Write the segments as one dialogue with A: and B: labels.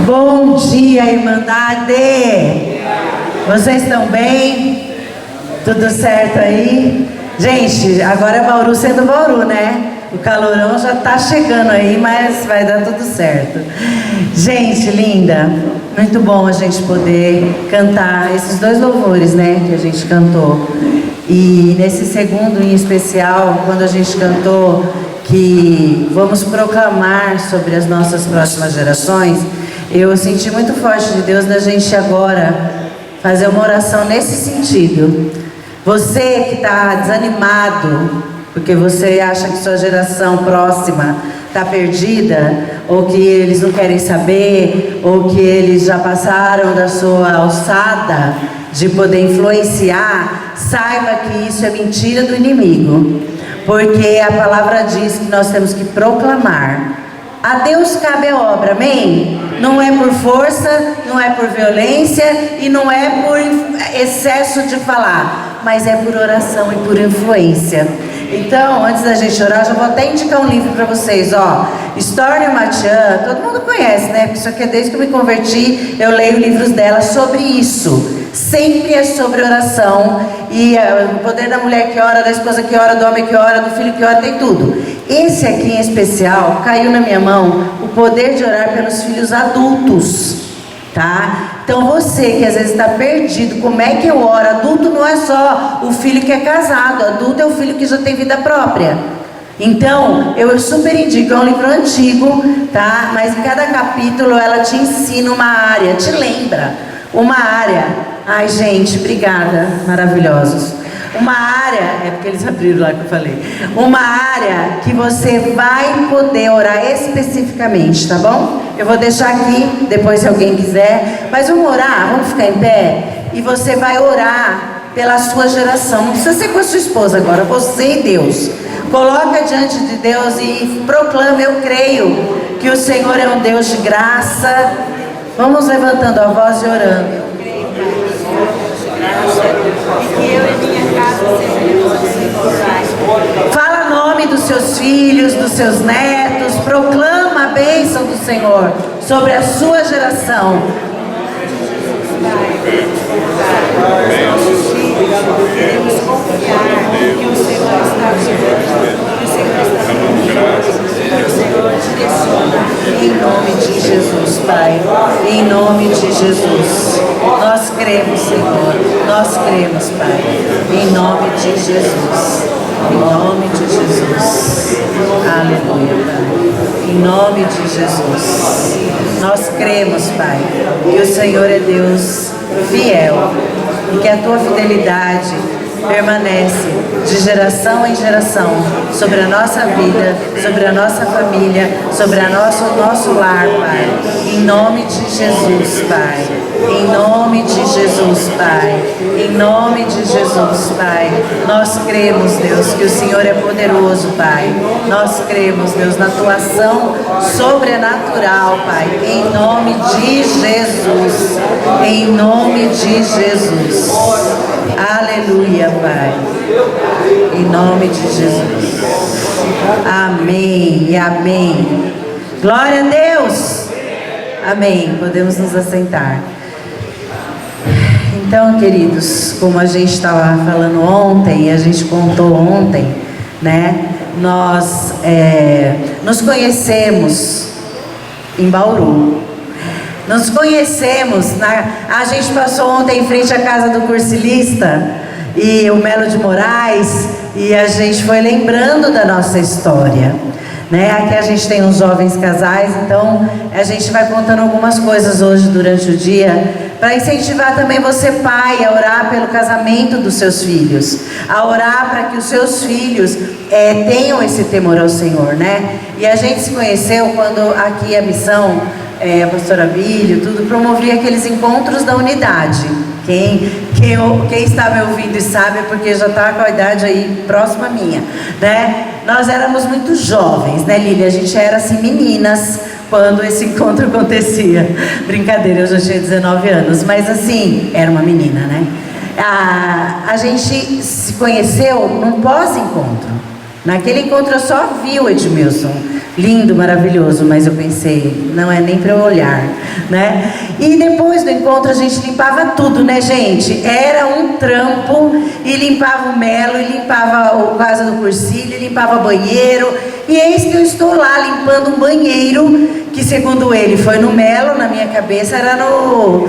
A: Bom dia, Irmandade! Vocês estão bem? Tudo certo aí? Gente, agora é Bauru sendo Bauru, né? O calorão já tá chegando aí, mas vai dar tudo certo. Gente, linda, muito bom a gente poder cantar esses dois louvores, né, que a gente cantou. E nesse segundo em especial, quando a gente cantou que vamos proclamar sobre as nossas próximas gerações, eu senti muito forte de Deus da gente agora fazer uma oração nesse sentido. Você que está desanimado, porque você acha que sua geração próxima está perdida, ou que eles não querem saber, ou que eles já passaram da sua alçada de poder influenciar, saiba que isso é mentira do inimigo, porque a palavra diz que nós temos que proclamar. A Deus cabe a obra, amém? Não é por força, não é por violência e não é por excesso de falar, mas é por oração e por influência. Então, antes da gente orar, já vou até indicar um livro para vocês, ó. História Matian, todo mundo conhece, né? Porque isso aqui é desde que eu me converti, eu leio livros dela sobre isso. Sempre é sobre oração e o poder da mulher que ora, da esposa que ora, do homem que ora, do filho que ora, tem tudo. Esse aqui em especial, caiu na minha mão, o poder de orar pelos filhos adultos, tá? Então você que às vezes está perdido, como é que eu oro? Adulto não é só o filho que é casado, adulto é o filho que já tem vida própria. Então, eu super indico, é um livro antigo, tá? Mas em cada capítulo ela te ensina uma área, te lembra uma área. Ai, gente, obrigada, maravilhosos. Uma área, é porque eles abriram lá que eu falei. Uma área que você vai poder orar especificamente, tá bom? Eu vou deixar aqui, depois se alguém quiser. Mas vamos orar, vamos ficar em pé. E você vai orar pela sua geração. Não precisa ser com a sua esposa agora, você e Deus. Coloca diante de Deus e proclama, eu creio que o Senhor é um Deus de graça. Vamos levantando a voz e orando. Que eu e minha casa sejamos. Fala nome dos seus filhos, dos seus netos, proclama a bênção do Senhor sobre a sua geração. Queremos confiar que o Senhor está ajudando, que o Senhor está que o Senhor direciona. Em nome de Jesus, Pai, em nome de Jesus, nós cremos, Senhor, nós cremos, Pai, em nome de Jesus, em nome de Jesus, aleluia, Pai, em nome de Jesus, nós cremos, Pai, que o Senhor é Deus fiel e que a tua fidelidade permanece de geração em geração sobre a nossa vida, sobre a nossa família, sobre o nosso lar, Pai. Em nome de Jesus, Pai. Em nome de Jesus, Pai. Em nome de Jesus, Pai. Nós cremos, Deus, que o Senhor é poderoso, Pai. Nós cremos, Deus, na tua ação sobrenatural, Pai. Em nome de Jesus. Em nome de Jesus. Aleluia, Pai. Em nome de Jesus. Amém e amém. Glória a Deus. Amém. Podemos nos assentar. Então, queridos, como a gente estava falando ontem, a gente contou ontem, né? Nós nos conhecemos em Bauru. Nos conhecemos, a gente passou ontem em frente à casa do cursilista e o Melo de Moraes, e a gente foi lembrando da nossa história, né? Aqui a gente tem uns jovens casais, então a gente vai contando algumas coisas hoje durante o dia, para incentivar também você, pai, a orar pelo casamento dos seus filhos, a orar para que os seus filhos tenham esse temor ao Senhor, né? E a gente se conheceu quando aqui a missão, a pastora Bílio, tudo, promovia aqueles encontros da unidade. Quem está me ouvindo e sabe, é porque já está com a idade aí próxima à minha, né? Nós éramos muito jovens, né, Lília? A gente era assim, meninas, quando esse encontro acontecia. Brincadeira, eu já tinha 19 anos, mas assim, era uma menina, né? A gente se conheceu num pós-encontro. Naquele encontro eu só vi o Edmilson. Lindo, maravilhoso, mas eu pensei, não é nem para eu olhar, né? E depois do encontro a gente limpava tudo, né, gente? Era um trampo, e limpava o Melo, e limpava o vaso do cursilho, e limpava banheiro. E eis que eu estou lá limpando um banheiro, que segundo ele foi no Melo, na minha cabeça era no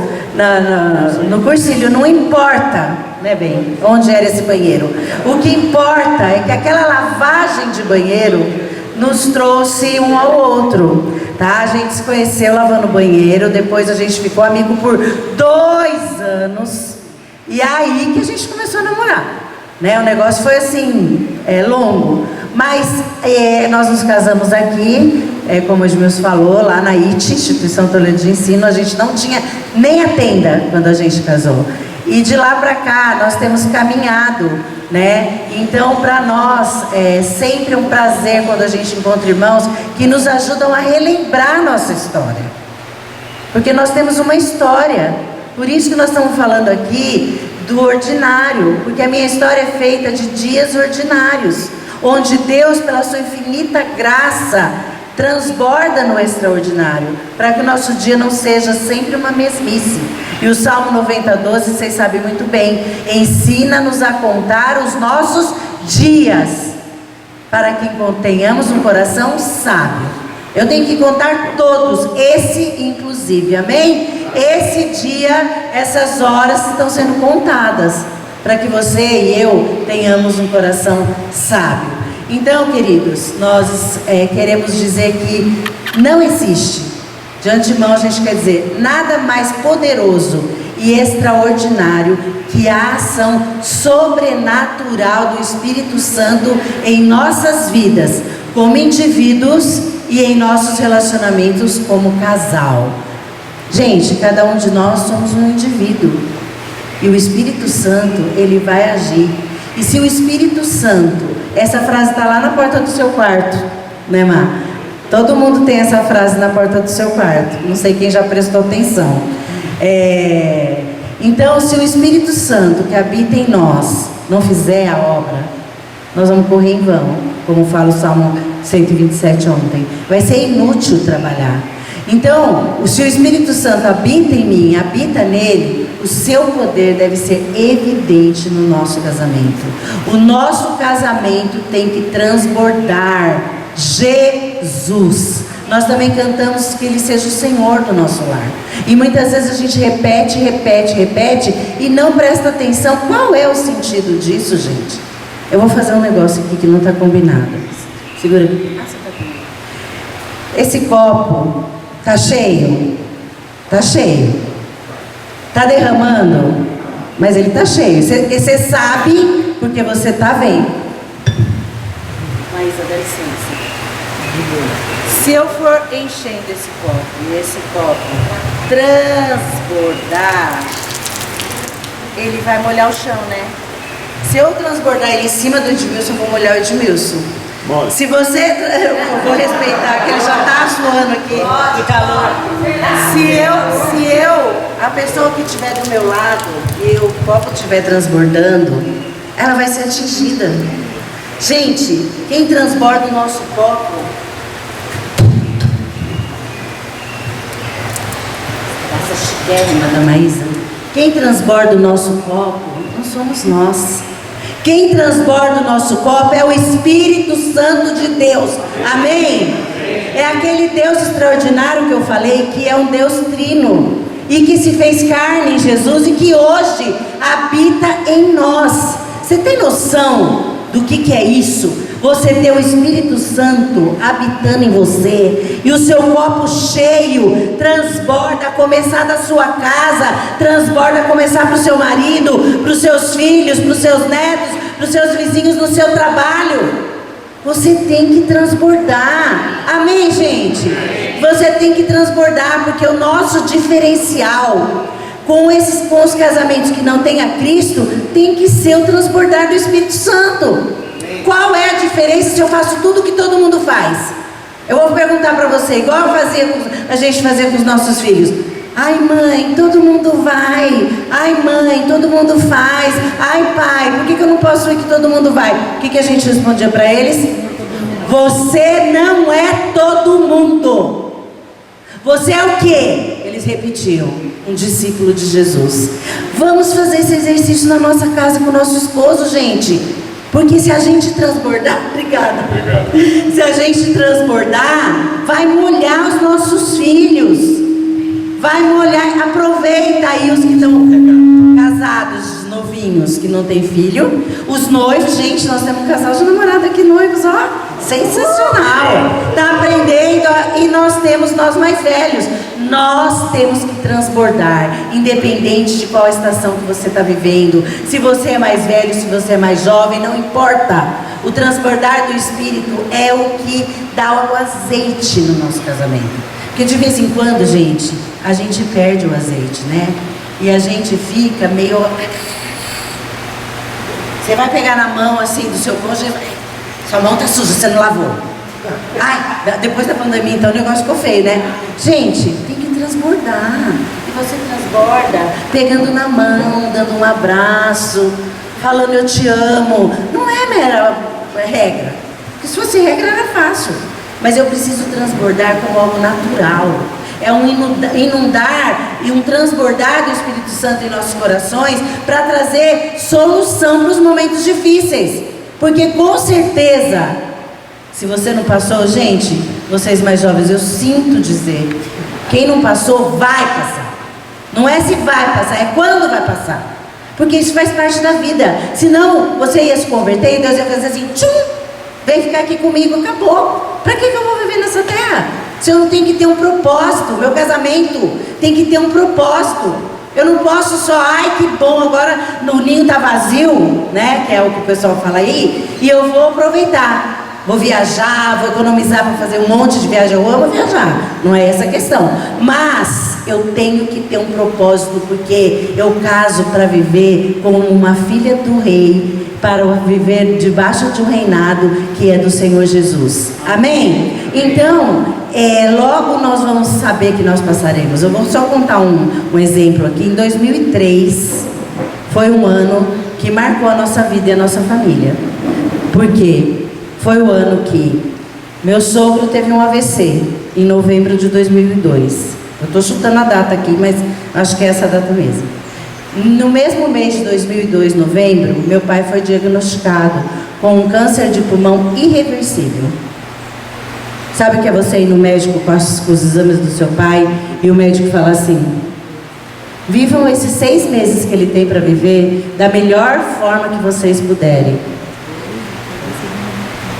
A: cursilho. Não importa, né, bem, onde era esse banheiro. O que importa é que aquela lavagem de banheiro nos trouxe um ao outro, tá? A gente se conheceu lavando banheiro, depois a gente ficou amigo por 2 anos, e aí que a gente começou a namorar, né? O negócio foi assim, longo, mas nós nos casamos aqui, como o Edmilson falou, lá na IT, Instituição Toledo de Ensino. A gente não tinha nem a tenda quando a gente casou, e de lá para cá nós temos caminhado, né? Então, para nós é sempre um prazer quando a gente encontra irmãos que nos ajudam a relembrar nossa história, porque nós temos uma história. Por isso que nós estamos falando aqui do ordinário, porque a minha história é feita de dias ordinários, onde Deus, pela sua infinita graça, transborda no extraordinário, para que o nosso dia não seja sempre uma mesmice. E o Salmo 90:12, vocês sabem muito bem: ensina-nos a contar os nossos dias, para que tenhamos um coração sábio. Eu tenho que contar todos, esse inclusive, amém? Esse dia, essas horas estão sendo contadas, para que você e eu tenhamos um coração sábio. Então, queridos, nós queremos dizer que não existe, de antemão a gente quer dizer, nada mais poderoso e extraordinário que a ação sobrenatural do Espírito Santo em nossas vidas, como indivíduos, e em nossos relacionamentos como casal. Gente, cada um de nós somos um indivíduo, e o Espírito Santo, ele vai agir. E se o Espírito Santo, essa frase está lá na porta do seu quarto, né, Má? Todo mundo tem essa frase na porta do seu quarto. Não sei quem já prestou atenção. Então, se o Espírito Santo que habita em nós não fizer a obra, nós vamos correr em vão, como fala o Salmo 127 ontem. Vai ser inútil trabalhar. Então, se o Espírito Santo habita em mim, habita nele, o seu poder deve ser evidente no nosso casamento. O nosso casamento tem que transbordar Jesus. Nós também cantamos que Ele seja o Senhor do nosso lar. E muitas vezes a gente repete e não presta atenção. Qual é o sentido disso, gente? Eu vou fazer um negócio aqui que não está combinado. Segura aqui. Você tá comigo. Esse copo tá cheio? Tá cheio. Tá derramando? Mas ele tá cheio. Você sabe porque você tá vendo. Maísa, dá licença. Se eu for enchendo esse copo e esse copo transbordar, ele vai molhar o chão, né? Se eu transbordar ele em cima do Edmilson, eu vou molhar o Edmilson. Bora. Se você, eu vou respeitar, que ele já está suando aqui de calor. Se eu, a pessoa que estiver do meu lado, e o copo estiver transbordando, ela vai ser atingida. Gente, quem transborda o nosso copo, essa chiquérrima da Maísa, quem transborda o nosso copo, não somos nós. Quem transborda o nosso copo é o Espírito Santo de Deus. Amém? É aquele Deus extraordinário que eu falei, que é um Deus trino, e que se fez carne em Jesus, e que hoje habita em nós. Você tem noção do que é isso? Você ter o Espírito Santo habitando em você, e o seu copo cheio transborda, a começar da sua casa, transborda a começar para o seu marido, para os seus filhos, para os seus netos, para os seus vizinhos no seu trabalho. Você tem que transbordar. Amém, gente? Você tem que transbordar, porque o nosso diferencial com os casamentos que não têm a Cristo tem que ser o transbordar do Espírito Santo. Qual é a diferença se eu faço tudo que todo mundo faz? Eu vou perguntar para você, igual a gente fazia com os nossos filhos. Ai, mãe, todo mundo vai. Ai, mãe, todo mundo faz. Ai, pai, por que eu não posso ir que todo mundo vai? O que a gente respondia para eles? Você não é todo mundo. Você é o quê? Eles repetiam, um discípulo de Jesus. Vamos fazer esse exercício na nossa casa com o nosso esposo, gente. Porque se a gente transbordar, obrigada. Se a gente transbordar, vai molhar os nossos filhos. Vai molhar, aproveita aí os que estão casados, novinhos, que não tem filho. Os noivos, gente, nós temos um casal de namorado aqui, noivos, ó, sensacional. Tá aprendendo, ó, e nós temos nós mais velhos. Nós temos que transbordar, independente de qual estação que você está vivendo. Se você é mais velho, se você é mais jovem, não importa. O transbordar do Espírito é o que dá o azeite no nosso casamento. Porque de vez em quando, gente, a gente perde o azeite, né? E a gente fica meio... Você vai pegar na mão assim do seu cônjuge, sua mão tá suja, você não lavou. Ai, depois da pandemia então o negócio ficou feio, né? Gente, tem que transbordar. E você transborda pegando na mão, dando um abraço, falando eu te amo. Não é mera regra. Porque se fosse regra era fácil. Mas eu preciso transbordar como algo natural. É um inundar e um transbordar do Espírito Santo em nossos corações para trazer solução para os momentos difíceis. Porque com certeza, se você não passou, gente, vocês mais jovens, eu sinto dizer, quem não passou vai passar. Não é se vai passar, é quando vai passar. Porque isso faz parte da vida. Senão você ia se converter e Deus ia fazer assim, tchum, vem ficar aqui comigo, acabou. Para que eu vou viver nessa terra? Se eu não tenho que ter um propósito, meu casamento tem que ter um propósito. Eu não posso só, ai que bom, agora o ninho tá vazio, né? Que é o que o pessoal fala aí, e eu vou aproveitar. Vou viajar, vou economizar para fazer um monte de viagem. Eu amo viajar, não é essa a questão. Mas eu tenho que ter um propósito, porque eu caso para viver como uma filha do rei, para viver debaixo de um reinado que é do Senhor Jesus. Amém? Então, logo nós vamos saber que nós passaremos. Eu vou só contar um exemplo aqui. Em 2003, foi um ano que marcou a nossa vida e a nossa família. Por quê? Foi o ano que meu sogro teve um AVC, em novembro de 2002. Eu estou chutando a data aqui, mas acho que é essa data mesmo. No mesmo mês de 2002, novembro, meu pai foi diagnosticado com um câncer de pulmão irreversível. Sabe o que é você ir no médico com os exames do seu pai e o médico fala assim: vivam esses 6 meses que ele tem para viver da melhor forma que vocês puderem.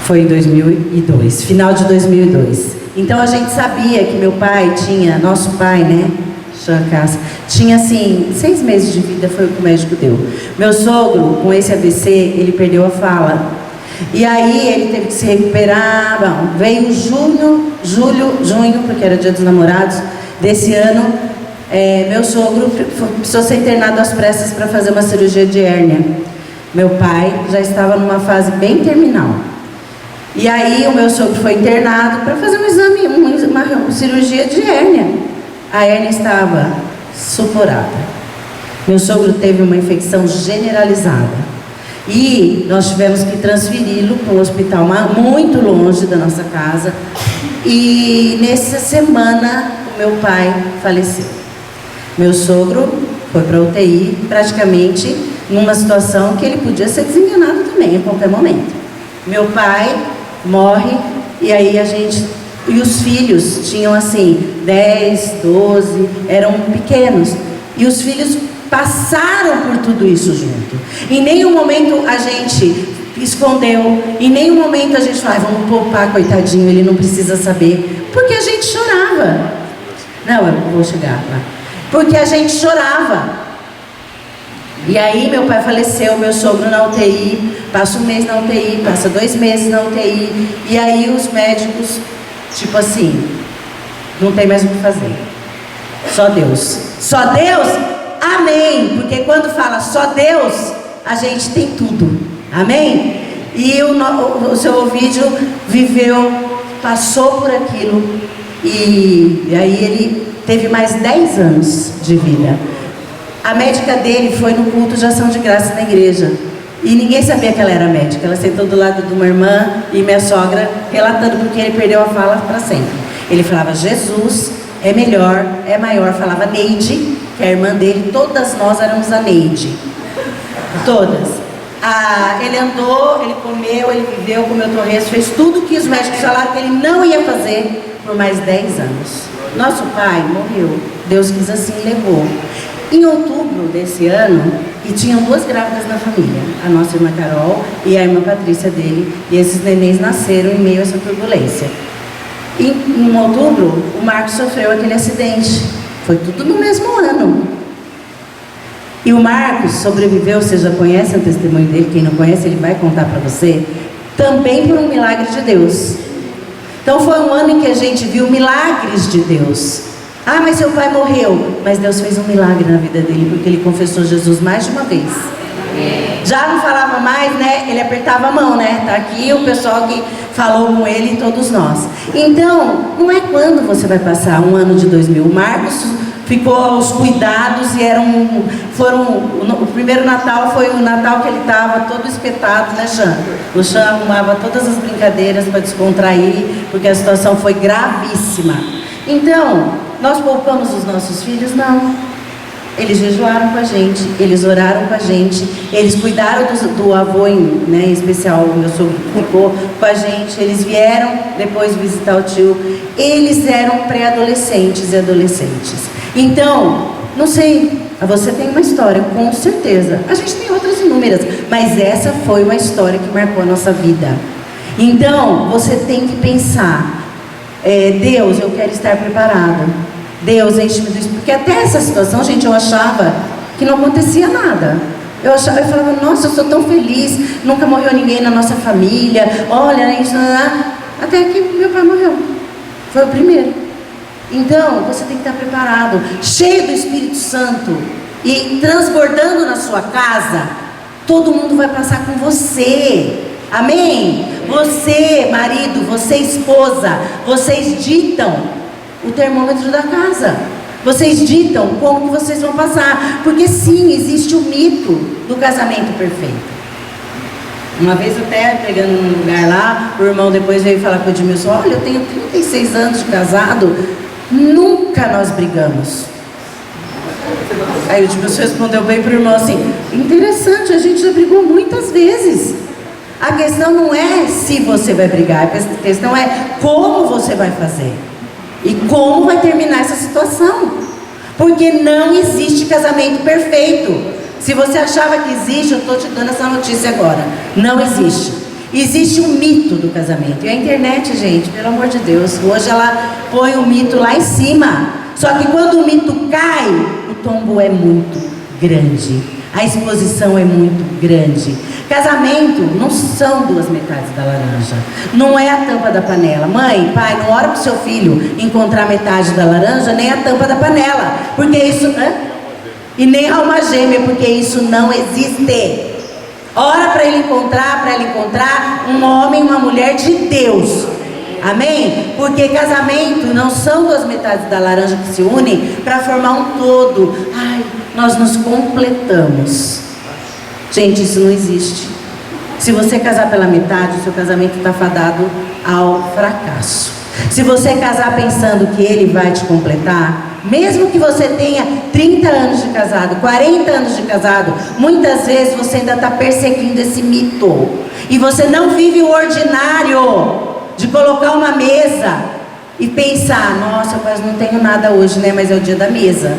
A: Foi em 2002, final de 2002. Então a gente sabia que meu pai tinha, nosso pai, né? Tinha assim, 6 meses de vida, foi o que o médico deu. Meu sogro, com esse AVC, ele perdeu a fala. E aí ele teve que se recuperar. Bom, veio junho, porque era dia dos namorados desse ano. Meu sogro precisou ser internado às pressas para fazer uma cirurgia de hérnia. Meu pai já estava numa fase bem terminal. E aí o meu sogro foi internado para fazer um exame, uma cirurgia de hérnia. A hérnia estava suporada. Meu sogro teve uma infecção generalizada. E nós tivemos que transferi-lo para um hospital muito longe da nossa casa. E nessa semana o meu pai faleceu. Meu sogro foi para a UTI, praticamente numa situação que ele podia ser desenganado também a qualquer momento. Meu pai morre e aí e os filhos tinham assim 10, 12, eram pequenos, e os filhos passaram por tudo isso junto. Em nenhum momento a gente escondeu, em nenhum momento a gente falou, vamos poupar, coitadinho, ele não precisa saber, porque a gente chorava. Não, eu vou chegar lá. Porque a gente chorava. E aí meu pai faleceu, meu sogro na UTI, passa 1 mês na UTI, passa 2 meses na UTI, e aí os médicos, tipo assim, não tem mais o que fazer. Só Deus. Só Deus? Amém. Porque quando fala só Deus, a gente tem tudo. Amém? E o seu Ovídio viveu, passou por aquilo, e aí ele teve mais 10 anos de vida. A médica dele foi no culto de ação de graça na igreja. E ninguém sabia que ela era médica. Ela sentou do lado de uma irmã e minha sogra relatando porque ele perdeu a fala para sempre. Ele falava Jesus é melhor, é maior. Falava Neide, que é a irmã dele. Todas nós éramos a Neide. Todas. Ele andou, ele comeu, ele viveu, comeu torresmo, fez tudo que os médicos falaram que ele não ia fazer por mais 10 anos. Nosso pai morreu. Deus quis assim, levou. Em outubro desse ano, e tinham 2 grávidas na família, a nossa irmã Carol e a irmã Patrícia dele, e esses nenéns nasceram em meio a essa turbulência. Em outubro, o Marcos sofreu aquele acidente, foi tudo no mesmo ano. E o Marcos sobreviveu, você já conhece o testemunho dele, quem não conhece ele vai contar para você, também por um milagre de Deus. Então foi um ano em que a gente viu milagres de Deus. Ah, mas seu pai morreu. Mas Deus fez um milagre na vida dele, porque ele confessou Jesus mais de uma vez. Já não falava mais, né? Ele apertava a mão, né? Tá aqui o pessoal que falou com ele e todos nós. Então, não é quando você vai passar um ano de 2000. O Marcos ficou aos cuidados e o primeiro Natal foi o Natal que ele estava todo espetado, né, Xan? O Xan arrumava todas as brincadeiras para descontrair, porque a situação foi gravíssima. Então, nós poupamos os nossos filhos? Não. Eles jejuaram com a gente, eles oraram com a gente, eles cuidaram do avô, né, em especial o meu sogro ficou com a gente, eles vieram depois visitar o tio, eles eram pré-adolescentes e adolescentes. Então, não sei, você tem uma história, com certeza, a gente tem outras inúmeras, mas essa foi uma história que marcou a nossa vida. Então, você tem que pensar, Deus, eu quero estar preparado. Deus, enche-me do Espírito. Porque até essa situação, gente, eu achava que não acontecia nada. Eu falava, nossa, eu sou tão feliz, nunca morreu ninguém na nossa família, olha, isso, até que meu pai morreu. Foi o primeiro. Então, você tem que estar preparado, cheio do Espírito Santo e transbordando na sua casa, todo mundo vai passar com você. Amém? Você, marido, você, esposa, vocês ditam o termômetro da casa. Vocês ditam como que vocês vão passar. Porque sim, existe o mito do casamento perfeito. Uma vez até pegando num lugar lá, o irmão depois veio falar com o Edmilson, olha, eu tenho 36 anos de casado, nunca nós brigamos. Aí o Edmilson respondeu bem pro irmão assim, interessante, a gente já brigou muitas vezes. A questão não é se você vai brigar, a questão é como você vai fazer. E como vai terminar essa situação? Porque não existe casamento perfeito. Se você achava que existe, eu estou te dando essa notícia agora. Não existe. Existe um mito do casamento. E a internet, gente, pelo amor de Deus, hoje ela põe o mito lá em cima. Só que quando o mito cai, o tombo é muito grande. A exposição é muito grande. Casamento não são 2 metades da laranja. Não é a tampa da panela. Mãe, pai, não ora para o seu filho encontrar metade da laranja, nem a tampa da panela. Porque isso... E nem alma gêmea, porque isso não existe. Ora para ele encontrar, para ela encontrar um homem e uma mulher de Deus. Amém? Porque casamento não são 2 metades da laranja que se unem para formar um todo. Ai, nós nos completamos. Gente, isso não existe. Se você casar pela metade, o seu casamento está fadado ao fracasso. Se você casar pensando que ele vai te completar, mesmo que você tenha 30 anos de casado, 40 anos de casado, muitas vezes você ainda está perseguindo esse mito. E você não vive o ordinário de colocar uma mesa e pensar, nossa, mas não tenho nada hoje, né? Mas é o dia da mesa.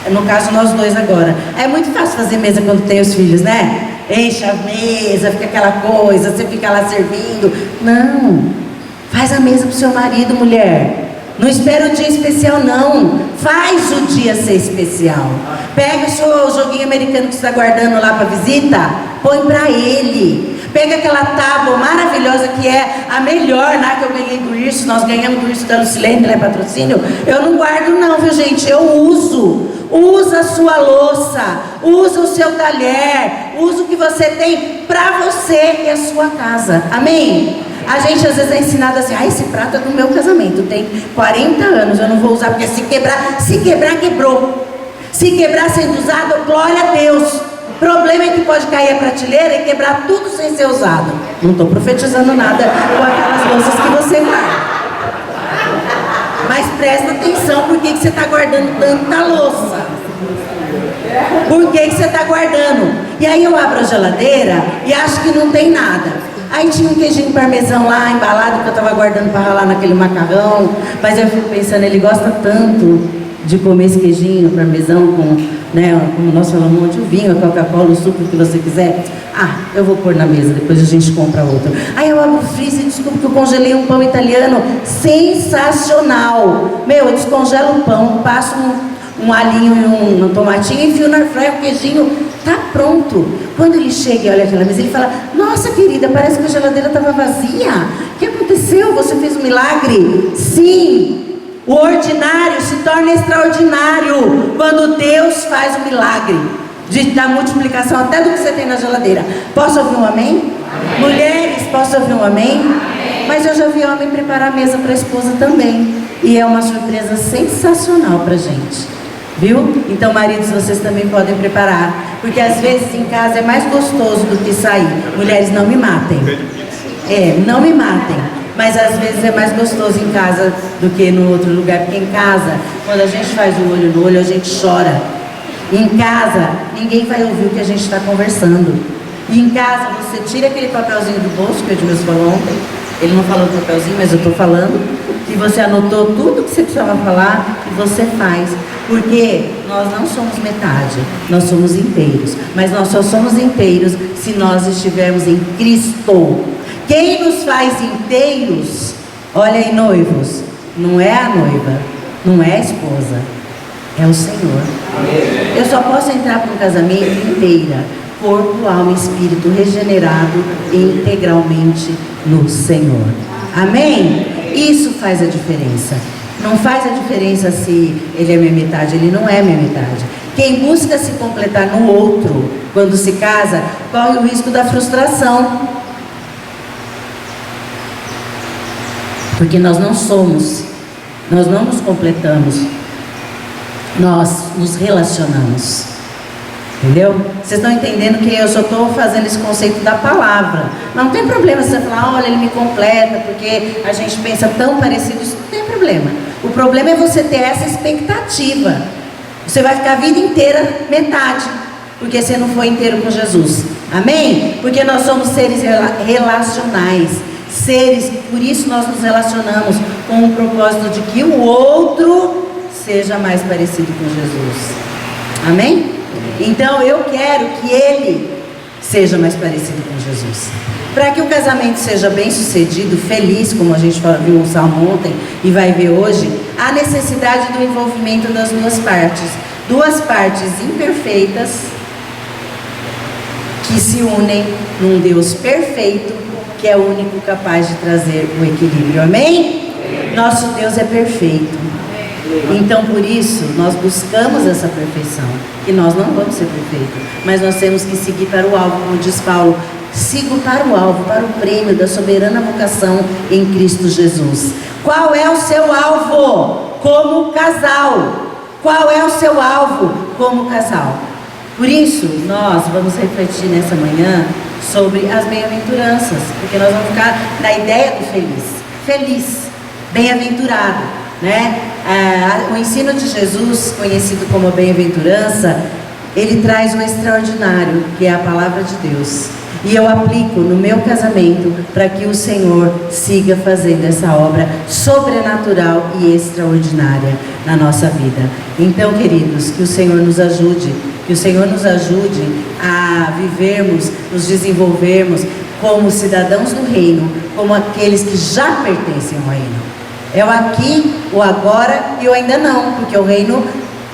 A: No caso, nós dois agora. É muito fácil fazer mesa quando tem os filhos, né? Enche a mesa, fica aquela coisa, você fica lá servindo. Não. Faz a mesa pro seu marido, mulher. Não espera um dia especial, não. Faz o dia ser especial. Pega o seu joguinho americano que você está guardando lá para visita, põe para ele. Pega aquela tábua maravilhosa que é a melhor, né, que eu ganhei do Irso. Nós ganhamos do Irso da Lucilene, né, patrocínio. Eu não guardo não, viu, gente? Eu uso. Usa a sua louça, usa o seu talher, usa o que você tem para você e a sua casa. Amém? A gente às vezes é ensinado assim, esse prato é do meu casamento, tem 40 anos, eu não vou usar, porque se quebrar, quebrou. Se quebrar sendo usado, glória a Deus. Problema é que pode cair a prateleira e quebrar tudo sem ser usado. Não estou profetizando nada com aquelas louças que você guarda. Mas presta atenção, por que você está guardando tanta louça? Por que você está guardando? E aí eu abro a geladeira e acho que não tem nada. Aí tinha um queijinho parmesão lá, embalado, que eu estava guardando para ralar naquele macarrão. Mas eu fico pensando, ele gosta tanto de comer esse queijinho parmesão com, né, como nós falamos, um monte de vinho, a Coca-Cola, o suco, o que você quiser. Ah, eu vou pôr na mesa, depois a gente compra outro. Aí eu abro o freezer e desculpa que eu congelei um pão italiano sensacional. Meu, eu descongelo o pão, passo um alinho e um tomatinho, enfio na airfryer, o queijinho tá pronto. Quando ele chega e olha aquela mesa, ele fala: nossa querida, parece que a geladeira estava vazia. O que aconteceu? Você fez um milagre? Sim. O ordinário se torna extraordinário quando Deus faz o milagre da multiplicação até do que você tem na geladeira. Posso ouvir um amém? Amém. Mulheres, posso ouvir um amém? Amém? Mas eu já vi homem preparar a mesa para a esposa também. E é uma surpresa sensacional para a gente. Viu? Então, maridos, vocês também podem preparar. Porque às vezes em casa é mais gostoso do que sair. Mulheres, não me matem. Não me matem. Mas às vezes é mais gostoso em casa do que no outro lugar. Porque em casa, quando a gente faz o olho no olho, a gente chora. E em casa, ninguém vai ouvir o que a gente está conversando. E em casa, você tira aquele papelzinho do bolso, que o Edmilson falou ontem. Ele não falou do papelzinho, mas eu estou falando. Que você anotou tudo que você precisava falar e você faz. Porque nós não somos metade, nós somos inteiros. Mas nós só somos inteiros se nós estivermos em Cristo. Quem nos faz inteiros, olha aí, noivos, não é a noiva, não é a esposa, é o Senhor. Eu só posso entrar para um casamento inteira, corpo, alma e espírito, regenerado integralmente no Senhor. Amém? Isso faz a diferença. Não faz a diferença se ele é minha metade, ele não é minha metade. Quem busca se completar no outro, quando se casa, corre o risco da frustração. Porque nós não somos, nós não nos completamos, nós nos relacionamos. Entendeu? Vocês estão entendendo que eu só estou fazendo esse conceito da palavra. Mas não tem problema se você falar: olha, ele me completa, porque a gente pensa tão parecido. Isso não tem problema. O problema é você ter essa expectativa. Você vai ficar a vida inteira metade, porque você não foi inteiro com Jesus. Amém? Porque nós somos seres relacionais. Seres, por isso nós nos relacionamos com o propósito de que o outro seja mais parecido com Jesus. Amém? Então eu quero que ele seja mais parecido com Jesus. Para que o casamento seja bem sucedido, feliz, como a gente viu o salmo ontem e vai ver hoje, há necessidade do envolvimento das duas partes. Duas partes imperfeitas que se unem num Deus perfeito, que é o único capaz de trazer o equilíbrio. Amém? Nosso Deus é perfeito. Então, por isso, nós buscamos essa perfeição. E nós não vamos ser perfeitos, mas nós temos que seguir para o alvo, como diz Paulo. Sigo para o alvo, para o prêmio da soberana vocação em Cristo Jesus. Qual é o seu alvo como casal? Qual é o seu alvo como casal? Por isso, nós vamos refletir nessa manhã sobre as bem-aventuranças, porque nós vamos ficar na ideia do feliz. Feliz, bem-aventurado, né? O ensino de Jesus, conhecido como bem-aventurança, ele traz o extraordinário, que é a palavra de Deus. E eu aplico no meu casamento para que o Senhor siga fazendo essa obra sobrenatural e extraordinária na nossa vida. Então, queridos, que o Senhor nos ajude, que o Senhor nos ajude a vivermos, nos desenvolvermos como cidadãos do reino, como aqueles que já pertencem ao reino. É o aqui, o agora e o ainda não, porque o reino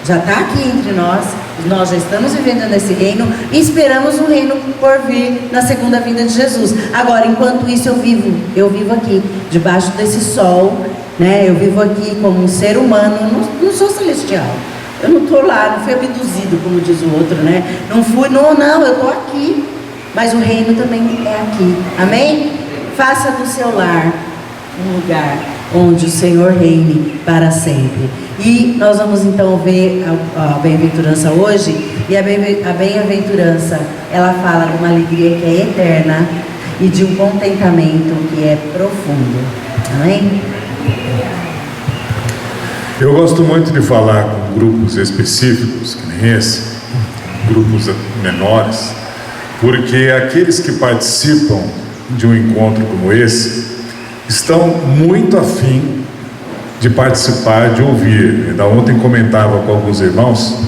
A: já está aqui entre nós. Nós já estamos vivendo nesse reino e esperamos um reino por vir na segunda vinda de Jesus. Agora, enquanto isso eu vivo aqui, debaixo desse sol, né? Eu vivo aqui como um ser humano, não sou celestial. Eu não estou lá, não fui abduzido, como diz o outro, né? Não fui, não, eu estou aqui. Mas o reino também é aqui. Amém? Faça do seu lar um lugar onde o Senhor reine para sempre. E nós vamos então ver a bem-aventurança hoje. E a bem-aventurança, ela fala de uma alegria que é eterna e de um contentamento que é profundo. Amém?
B: Eu gosto muito de falar com grupos específicos, que nem esse, grupos menores, porque aqueles que participam de um encontro como esse estão muito afim de participar, de ouvir. Ainda ontem comentava com alguns irmãos,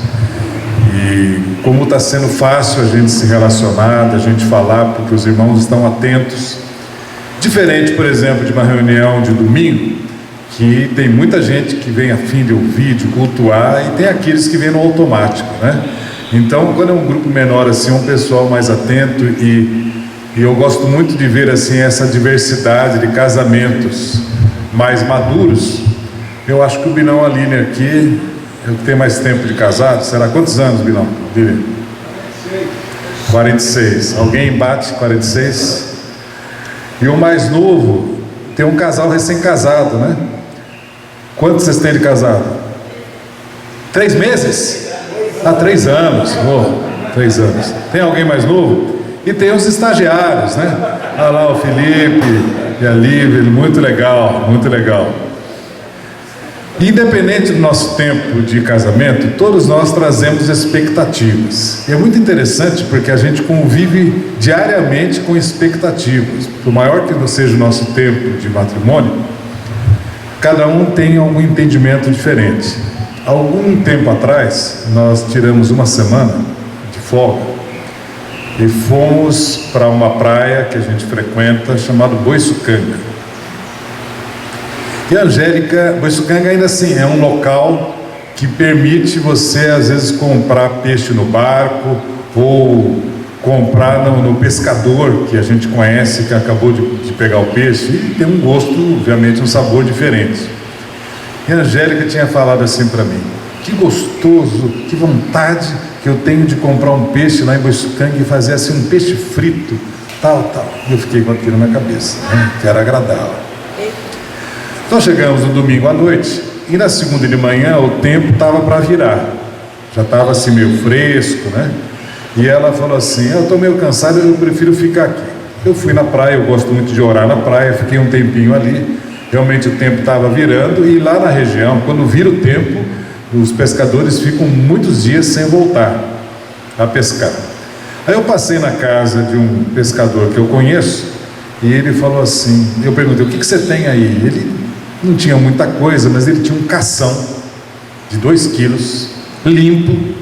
B: e como está sendo fácil a gente se relacionar, a gente falar, porque os irmãos estão atentos. Diferente, por exemplo, de uma reunião de domingo, que tem muita gente que vem a fim de ouvir, de cultuar, e tem aqueles que vêm no automático, né? Então, quando é um grupo menor assim, um pessoal mais atento, e eu gosto muito de ver assim essa diversidade de casamentos mais maduros. Eu acho que o Bilão Aline aqui, eu tenho mais tempo de casado. Será quantos anos, Bilão? 46. Alguém bate 46? E o mais novo tem um casal recém-casado, né? Quantos vocês têm de casado? 3 meses? 3 anos. 3 anos. Tem alguém mais novo? E tem os estagiários, né? Olha lá o Felipe e a Lívia, muito legal, muito legal. Independente do nosso tempo de casamento, todos nós trazemos expectativas. E é muito interessante porque a gente convive diariamente com expectativas. Por maior que seja o nosso tempo de matrimônio, cada um tem algum entendimento diferente. Algum tempo atrás, nós tiramos uma semana de folga e fomos para uma praia que a gente frequenta, chamada Boiçucanga. E a Angélica, Boiçucanga ainda assim é um local que permite você às vezes comprar peixe no barco ou comprar no pescador que a gente conhece, que acabou de pegar o peixe, e tem um gosto, obviamente, um sabor diferente. E a Angélica tinha falado assim para mim: que gostoso, que vontade que eu tenho de comprar um peixe lá em Boiçucanga e fazer assim um peixe frito, tal. E eu fiquei com aquilo na cabeça, né? Quero agradá-la. Então chegamos no domingo à noite, e na segunda de manhã o tempo estava para virar, já estava assim meio fresco, né? E ela falou assim: eu estou meio cansado, eu prefiro ficar aqui. Eu fui na praia, eu gosto muito de orar na praia, fiquei um tempinho ali, realmente o tempo estava virando, e lá na região, quando vira o tempo, os pescadores ficam muitos dias sem voltar a pescar. Aí eu passei na casa de um pescador que eu conheço, e ele falou assim, eu perguntei: o que você tem aí? Ele não tinha muita coisa, mas ele tinha um cação de 2 quilos, limpo,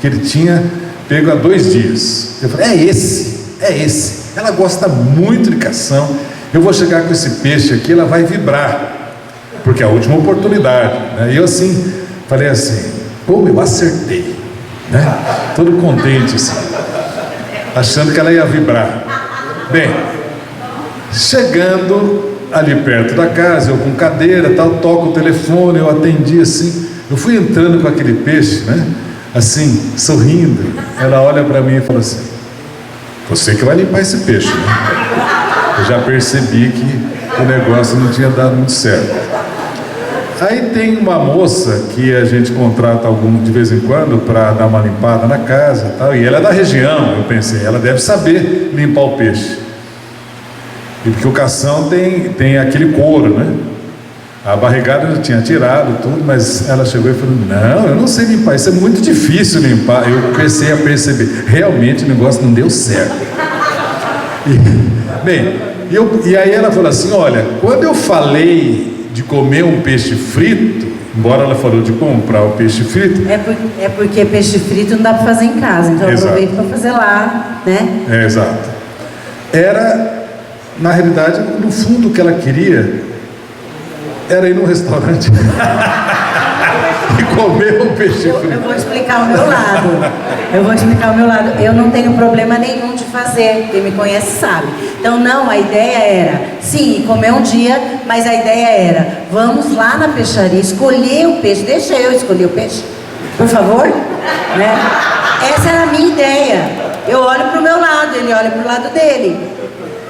B: que ele tinha pego há 2 dias. Eu falei: é esse. Ela gosta muito de cação. Eu vou chegar com esse peixe aqui, ela vai vibrar, porque é a última oportunidade, né? E eu assim, falei assim: pô, eu acertei, né? Todo contente assim, achando que ela ia vibrar. Bem, chegando ali perto da casa, eu com cadeira, tal, toco o telefone, eu atendi assim, eu fui entrando com aquele peixe, né? Assim, sorrindo. Ela olha para mim e fala assim: você que vai limpar esse peixe, né? Eu já percebi que o negócio não tinha dado muito certo. Aí tem uma moça que a gente contrata de vez em quando para dar uma limpada na casa, tal, e ela é da região. Eu pensei, ela deve saber limpar o peixe. E porque o cação tem aquele couro, né? A barrigada eu tinha tirado tudo, mas ela chegou e falou: não, eu não sei limpar, isso é muito difícil limpar. Eu comecei a perceber, realmente o negócio não deu certo. E aí ela falou assim: olha, quando eu falei de comer um peixe frito, embora ela falou de comprar o peixe frito...
A: É porque peixe frito não dá para fazer em casa, então eu aproveito para fazer lá, né?
B: Exato. Na realidade, no fundo o que ela queria era ir num restaurante e comer o peixe frito.
A: Eu vou explicar o meu lado. Eu não tenho problema nenhum de fazer. Quem me conhece sabe. Então não, a ideia era, sim, comer um dia, mas a ideia era, vamos lá na peixaria, escolher o peixe. Deixa eu escolher o peixe, por favor, né? Essa era a minha ideia. Eu olho para o meu lado, ele olha para o lado dele.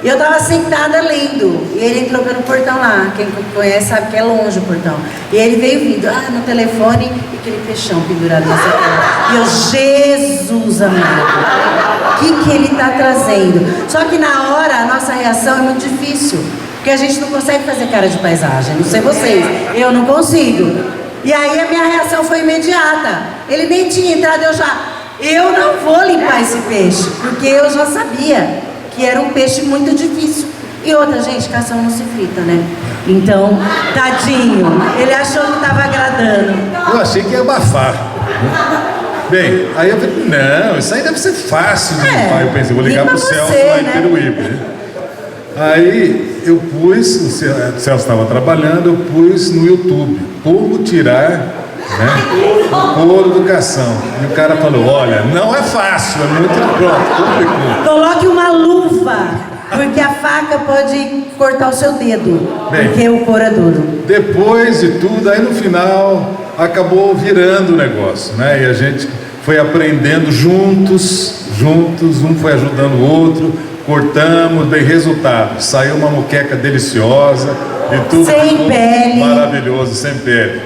A: E eu estava sentada lendo, e ele entrou pelo portão lá, quem conhece sabe que é longe o portão. E ele veio vindo, no telefone, e aquele peixão pendurado nessa tela. E eu, Jesus amado, o que ele está trazendo? Só que na hora, a nossa reação é muito difícil, porque a gente não consegue fazer cara de paisagem, não sei vocês, eu não consigo. E aí a minha reação foi imediata, ele nem tinha entrado, eu não vou limpar esse peixe, porque eu já sabia que era um peixe muito difícil. E outra, gente, cação não se frita, né? Então, tadinho, ele achou que estava agradando.
B: Eu achei que ia abafar. Bem, aí eu falei, não, isso aí deve ser fácil de limpar. Eu pensei, vou ligar pro Celso lá em Peruíbe. Aí eu pus, o Celso estava trabalhando, eu pus no YouTube, como tirar o couro do cação. E o cara falou, olha, não é fácil, é muito complicado.
A: Coloque uma luva, porque a faca pode cortar o seu dedo, porque o couro é duro.
B: Depois de tudo, aí no final acabou virando o negócio, né? E a gente foi aprendendo juntos, um foi ajudando o outro, cortamos, bem, resultado, saiu uma moqueca deliciosa e tudo
A: sem pele,
B: maravilhoso, sem pele.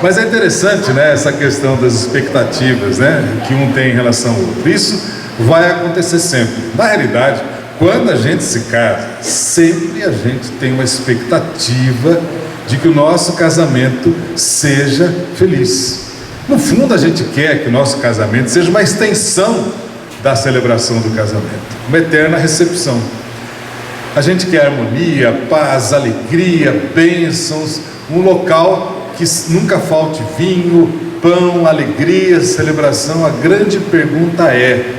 B: Mas é interessante, né, essa questão das expectativas, né, que um tem em relação ao outro. Isso vai acontecer sempre. Na realidade, quando a gente se casa, sempre a gente tem uma expectativa de que o nosso casamento seja feliz. No fundo, a gente quer que o nosso casamento seja uma extensão da celebração do casamento, uma eterna recepção. A gente quer harmonia, paz, alegria, bênçãos, um local que nunca falte vinho, pão, alegria, celebração. A grande pergunta é: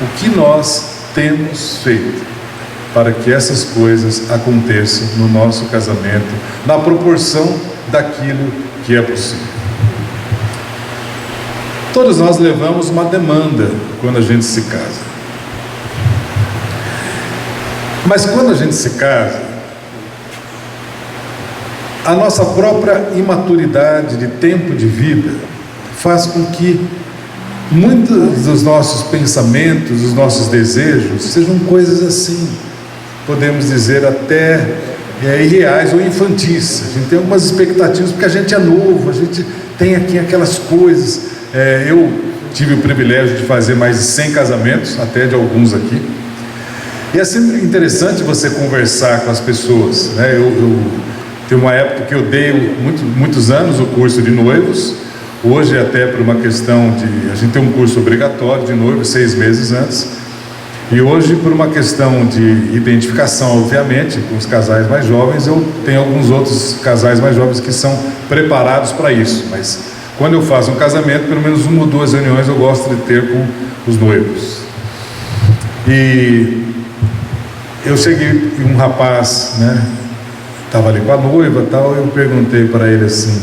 B: o que nós temos feito para que essas coisas aconteçam no nosso casamento, na proporção daquilo que é possível? Todos nós levamos uma demanda quando a gente se casa. Mas quando a gente se casa, a nossa própria imaturidade de tempo de vida faz com que muitos dos nossos pensamentos, dos nossos desejos, sejam coisas assim, podemos dizer até irreais ou infantis. A gente tem algumas expectativas porque a gente é novo, a gente tem aqui aquelas coisas. Eu tive o privilégio de fazer mais de 100 casamentos, até de alguns aqui. E é sempre interessante você conversar com as pessoas, né? Tem uma época que eu dei muitos anos o curso de noivos. Hoje, até por uma questão de... A gente tem um curso obrigatório de noivos 6 meses antes. E hoje, por uma questão de identificação, obviamente, com os casais mais jovens, eu tenho alguns outros casais mais jovens que são preparados para isso. Mas quando eu faço um casamento, pelo menos 1 ou 2 reuniões eu gosto de ter com os noivos. E eu cheguei, e um rapaz, né, estava ali com a noiva e tal, eu perguntei para ele assim: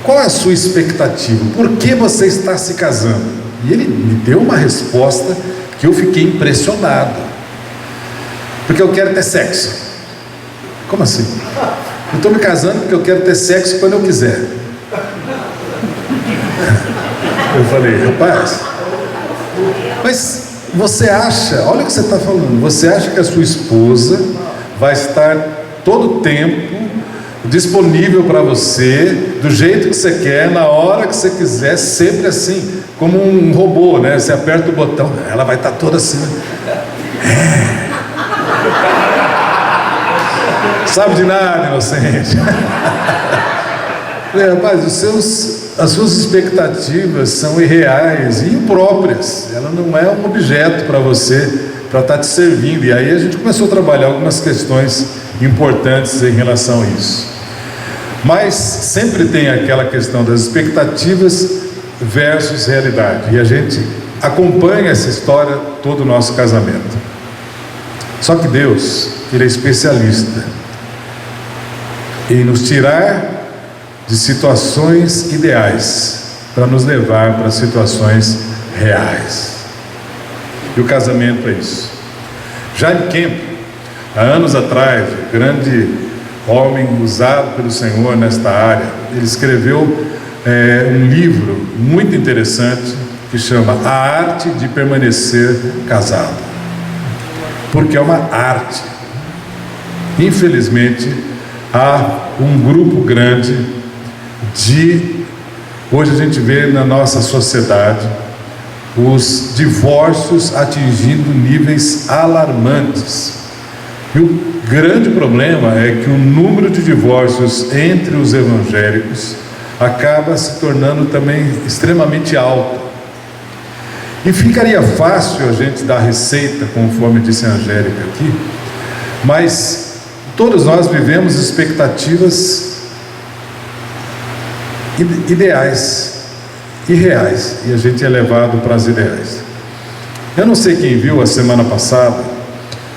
B: qual é a sua expectativa? Por que você está se casando? E ele me deu uma resposta que eu fiquei impressionado. Porque eu quero ter sexo. Como assim? Eu estou me casando porque eu quero ter sexo quando eu quiser. Eu falei, rapaz, mas você acha, olha o que você está falando, você acha que a sua esposa vai estar todo o tempo disponível para você, do jeito que você quer, na hora que você quiser, sempre assim, como um robô, né? Você aperta o botão, ela vai estar toda assim, sabe de nada, inocente. Rapaz, as suas expectativas são irreais e impróprias. Ela não é um objeto para você, para estar te servindo. E aí a gente começou a trabalhar algumas questões importantes em relação a isso. Mas sempre tem aquela questão das expectativas versus realidade. E a gente acompanha essa história todo o nosso casamento. Só que Deus, Ele é especialista em nos tirar de situações ideais para nos levar para situações reais. E o casamento é isso. Jaime Kemp, há anos atrás, grande homem usado pelo Senhor nesta área, ele escreveu um livro muito interessante que chama A Arte de Permanecer Casado. porque é uma arte. Infelizmente, há um grupo grande hoje a gente vê na nossa sociedade os divórcios atingindo níveis alarmantes. E o grande problema é que o número de divórcios entre os evangélicos acaba se tornando também extremamente alto. E ficaria fácil a gente dar receita, conforme disse a Angélica aqui, mas todos nós vivemos expectativas ideais e reais, e a gente é levado para as ideais. Eu não sei quem viu a semana passada,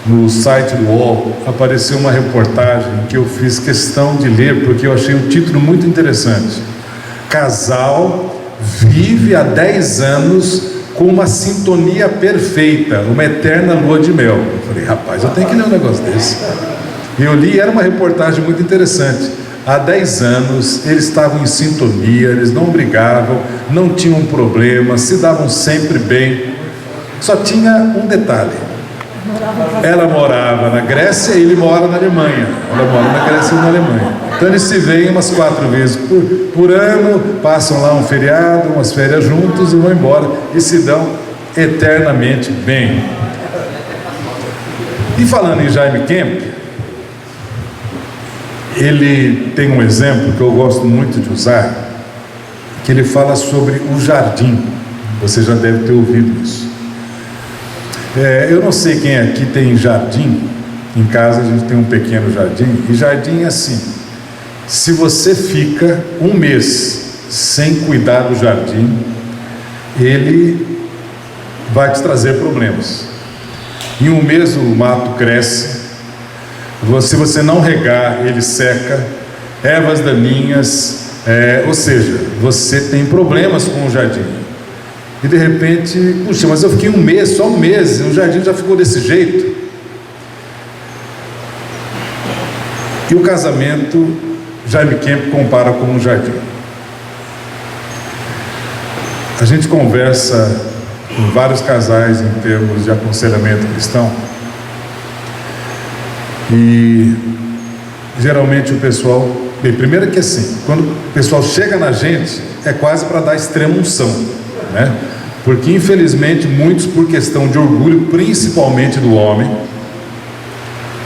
B: no site do UOL, apareceu uma reportagem que eu fiz questão de ler, porque eu achei um título muito interessante. Casal vive há 10 anos com uma sintonia perfeita, uma eterna lua de mel. Eu falei, rapaz, eu tenho que ler um negócio desse. E eu li, era uma reportagem muito interessante. Há 10 anos eles estavam em sintonia, eles não brigavam, não tinham problema, se davam sempre bem. Só tinha um detalhe: ela morava na Grécia e ele mora na Alemanha. Ela mora na Grécia e na Alemanha. Então eles se veem umas 4 vezes por ano, passam lá um feriado, umas férias juntos e vão embora e se dão eternamente bem. E falando em Jaime Kemp, ele tem um exemplo que eu gosto muito de usar, que ele fala sobre o jardim. Você já deve ter ouvido isso. Eu não sei quem aqui tem jardim. Em casa a gente tem um pequeno jardim. E jardim é assim: se você fica um mês sem cuidar do jardim, ele vai te trazer problemas. Em um mês o mato cresce, se você não regar, ele seca, ervas daninhas, ou seja, você tem problemas com o jardim. E de repente, puxa, mas eu fiquei um mês, só um mês, e o jardim já ficou desse jeito. E o casamento, Jaime Kemp compara com um jardim. A gente conversa com vários casais em termos de aconselhamento cristão, e geralmente o pessoal, bem, primeiro que assim, quando o pessoal chega na gente, é quase para dar extrema unção, né? Porque infelizmente muitos, por questão de orgulho, principalmente do homem,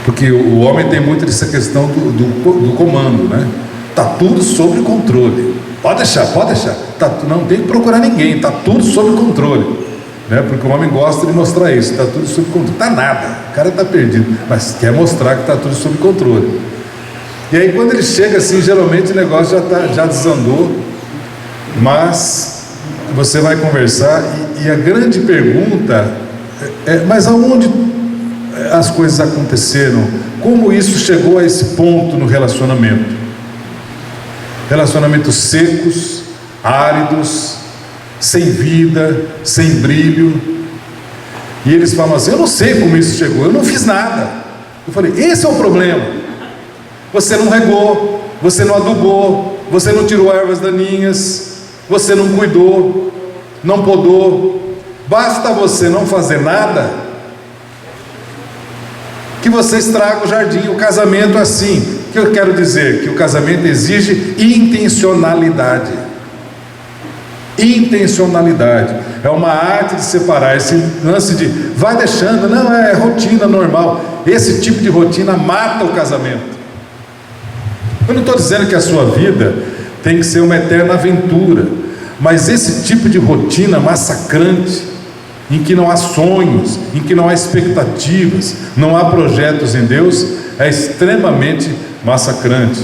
B: porque o homem tem muito essa questão do comando, né? Tá tudo sob controle, pode deixar, não tem que procurar ninguém, tá tudo sob controle, né? Porque o homem gosta de mostrar isso, tá tudo sob controle, tá nada, o cara tá perdido, mas quer mostrar que tá tudo sob controle. E aí quando ele chega assim, geralmente o negócio já desandou, mas você vai conversar e a grande pergunta mas aonde as coisas aconteceram? Como isso chegou a esse ponto no relacionamento? Relacionamentos secos, áridos, sem vida, sem brilho. E eles falam assim: eu não sei como isso chegou, eu não fiz nada. Eu falei: esse é o problema. Você não regou, você não adubou, você não tirou ervas daninhas, você não cuidou, não podou. Basta você não fazer nada que você estraga o jardim. O casamento é assim. O que eu quero dizer? Que o casamento exige intencionalidade. Intencionalidade. É uma arte de separar. Esse lance de vai deixando, não, é rotina normal. Esse tipo de rotina mata o casamento. Eu não estou dizendo que a sua vida tem que ser uma eterna aventura, mas esse tipo de rotina massacrante, em que não há sonhos, em que não há expectativas, não há projetos em Deus, é extremamente massacrante.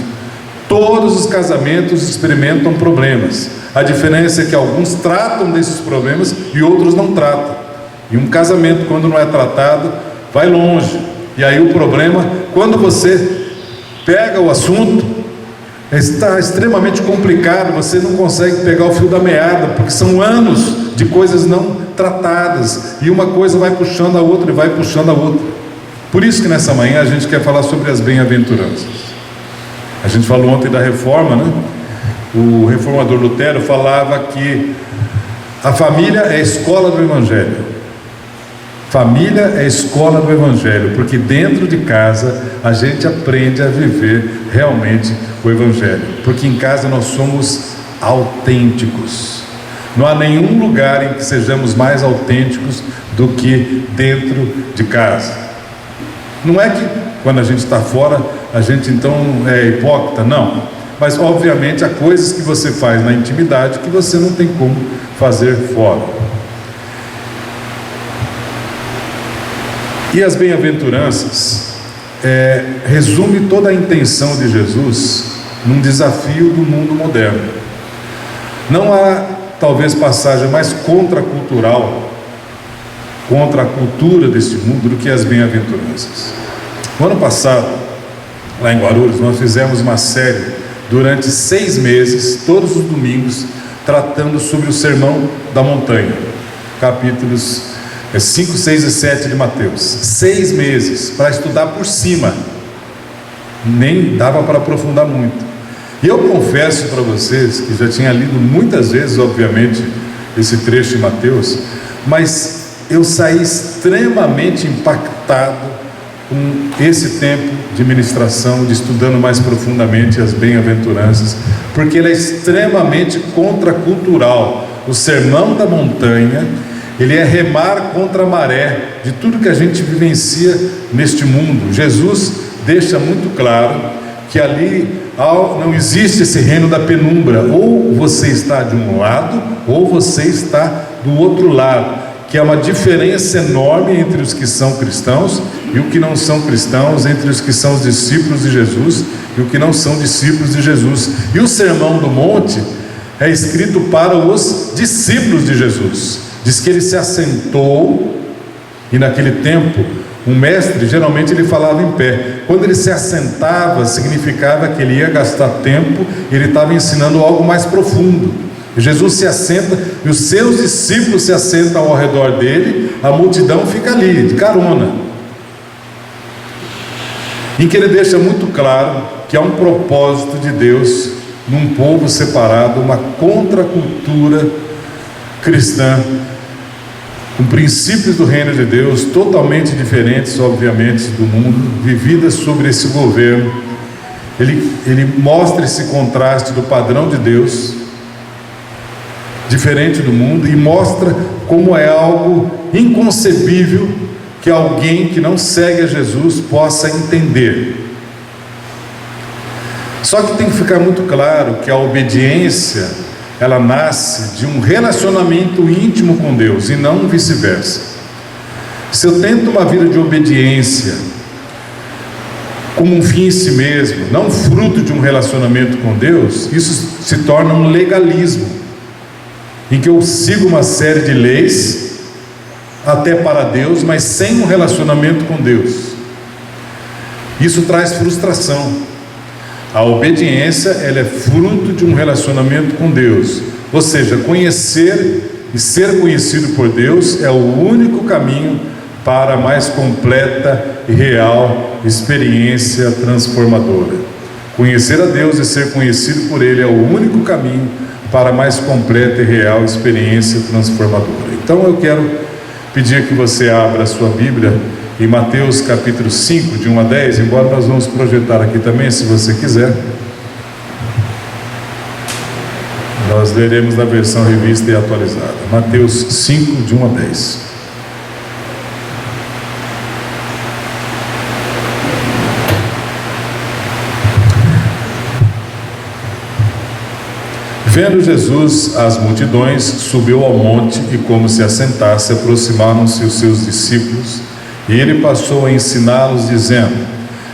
B: Todos os casamentos experimentam problemas. A diferença é que alguns tratam desses problemas e outros não tratam. E um casamento, quando não é tratado, vai longe. E aí o problema, quando você pega o assunto, está extremamente complicado, você não consegue pegar o fio da meada, porque são anos de coisas não tratadas, e uma coisa vai puxando a outra, e vai puxando a outra. Por isso que nessa manhã a gente quer falar sobre as bem-aventuranças. A gente falou ontem da reforma, né? O reformador Lutero falava que a família é a escola do Evangelho. Família é a escola do Evangelho, porque dentro de casa a gente aprende a viver realmente o Evangelho, porque em casa nós somos autênticos. Não há nenhum lugar em que sejamos mais autênticos do que dentro de casa. Não é que quando a gente está fora a gente então é hipócrita, não. Mas obviamente há coisas que você faz na intimidade que você não tem como fazer fora. E as bem-aventuranças resume toda a intenção de Jesus num desafio do mundo moderno. Não há talvez passagem mais contracultural, contra a cultura deste mundo, do que as bem-aventuranças. No ano passado, lá em Guarulhos, nós fizemos uma série durante 6 meses, todos os domingos, tratando sobre o Sermão da Montanha, capítulos 5, 6 e 7 de Mateus. 6 meses para estudar por cima, nem dava para aprofundar muito. E eu confesso para vocês que já tinha lido muitas vezes, obviamente, esse trecho de Mateus, mas eu saí extremamente impactado com esse tempo de ministração, de estudando mais profundamente as bem-aventuranças, porque ele é extremamente contracultural. O Sermão da Montanha, ele é remar contra a maré de tudo que a gente vivencia neste mundo. Jesus deixa muito claro que ali não existe esse reino da penumbra, ou você está de um lado, ou você está do outro lado, que é uma diferença enorme entre os que são cristãos e os que não são cristãos, entre os que são os discípulos de Jesus e os que não são discípulos de Jesus. E o Sermão do Monte é escrito para os discípulos de Jesus. Diz que ele se assentou, e naquele tempo um mestre geralmente ele falava em pé. Quando ele se assentava, significava que ele ia gastar tempo, ele estava ensinando algo mais profundo. Jesus se assenta e os seus discípulos se assentam ao redor dele, a multidão fica ali, de carona. Em que ele deixa muito claro que há um propósito de Deus num povo separado, uma contracultura cristã, com princípios do reino de Deus totalmente diferentes, obviamente, do mundo, vividas sobre esse governo. Ele mostra esse contraste do padrão de Deus, diferente do mundo, e mostra como é algo inconcebível que alguém que não segue a Jesus possa entender. Só que tem que ficar muito claro que a obediência, ela nasce de um relacionamento íntimo com Deus e não vice-versa. Se eu tento uma vida de obediência como um fim em si mesmo, não fruto de um relacionamento com Deus, isso se torna um legalismo, em que eu sigo uma série de leis até para Deus, mas sem um relacionamento com Deus. Isso traz frustração. A obediência, ela é fruto de um relacionamento com Deus, ou seja, conhecer e ser conhecido por Deus é o único caminho para a mais completa e real experiência transformadora. Conhecer a Deus e ser conhecido por Ele é o único caminho para a mais completa e real experiência transformadora. Então eu quero pedir que você abra a sua Bíblia em Mateus capítulo 5, de 1 a 10, embora nós vamos projetar aqui também, se você quiser. Nós leremos na versão revista e atualizada. Mateus 5, de 1 a 10. Vendo Jesus as multidões, subiu ao monte e, como se assentasse, aproximaram-se os seus discípulos, e ele passou a ensiná-los, dizendo: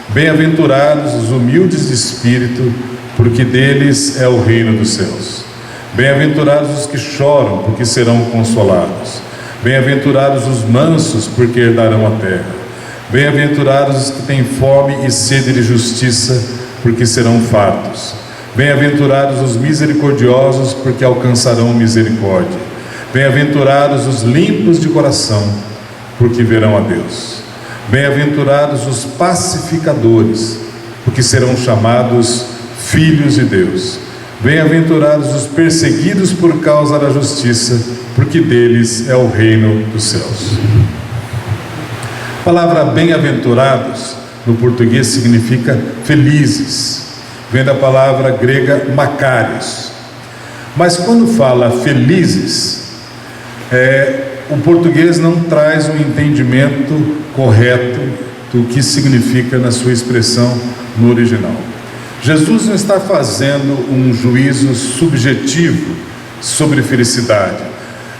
B: Bem-aventurados os humildes de espírito, porque deles é o reino dos céus. Bem-aventurados os que choram, porque serão consolados. Bem-aventurados os mansos, porque herdarão a terra. Bem-aventurados os que têm fome e sede de justiça, porque serão fartos. Bem-aventurados os misericordiosos, porque alcançarão misericórdia. Bem-aventurados os limpos de coração, porque verão a Deus. Bem-aventurados os pacificadores, porque serão chamados filhos de Deus. Bem-aventurados os perseguidos por causa da justiça, porque deles é o reino dos céus. A palavra bem-aventurados no português significa felizes, vem da palavra grega makarios. Mas quando fala felizes, o português não traz um entendimento correto do que significa na sua expressão no original. Jesus não está fazendo um juízo subjetivo sobre felicidade.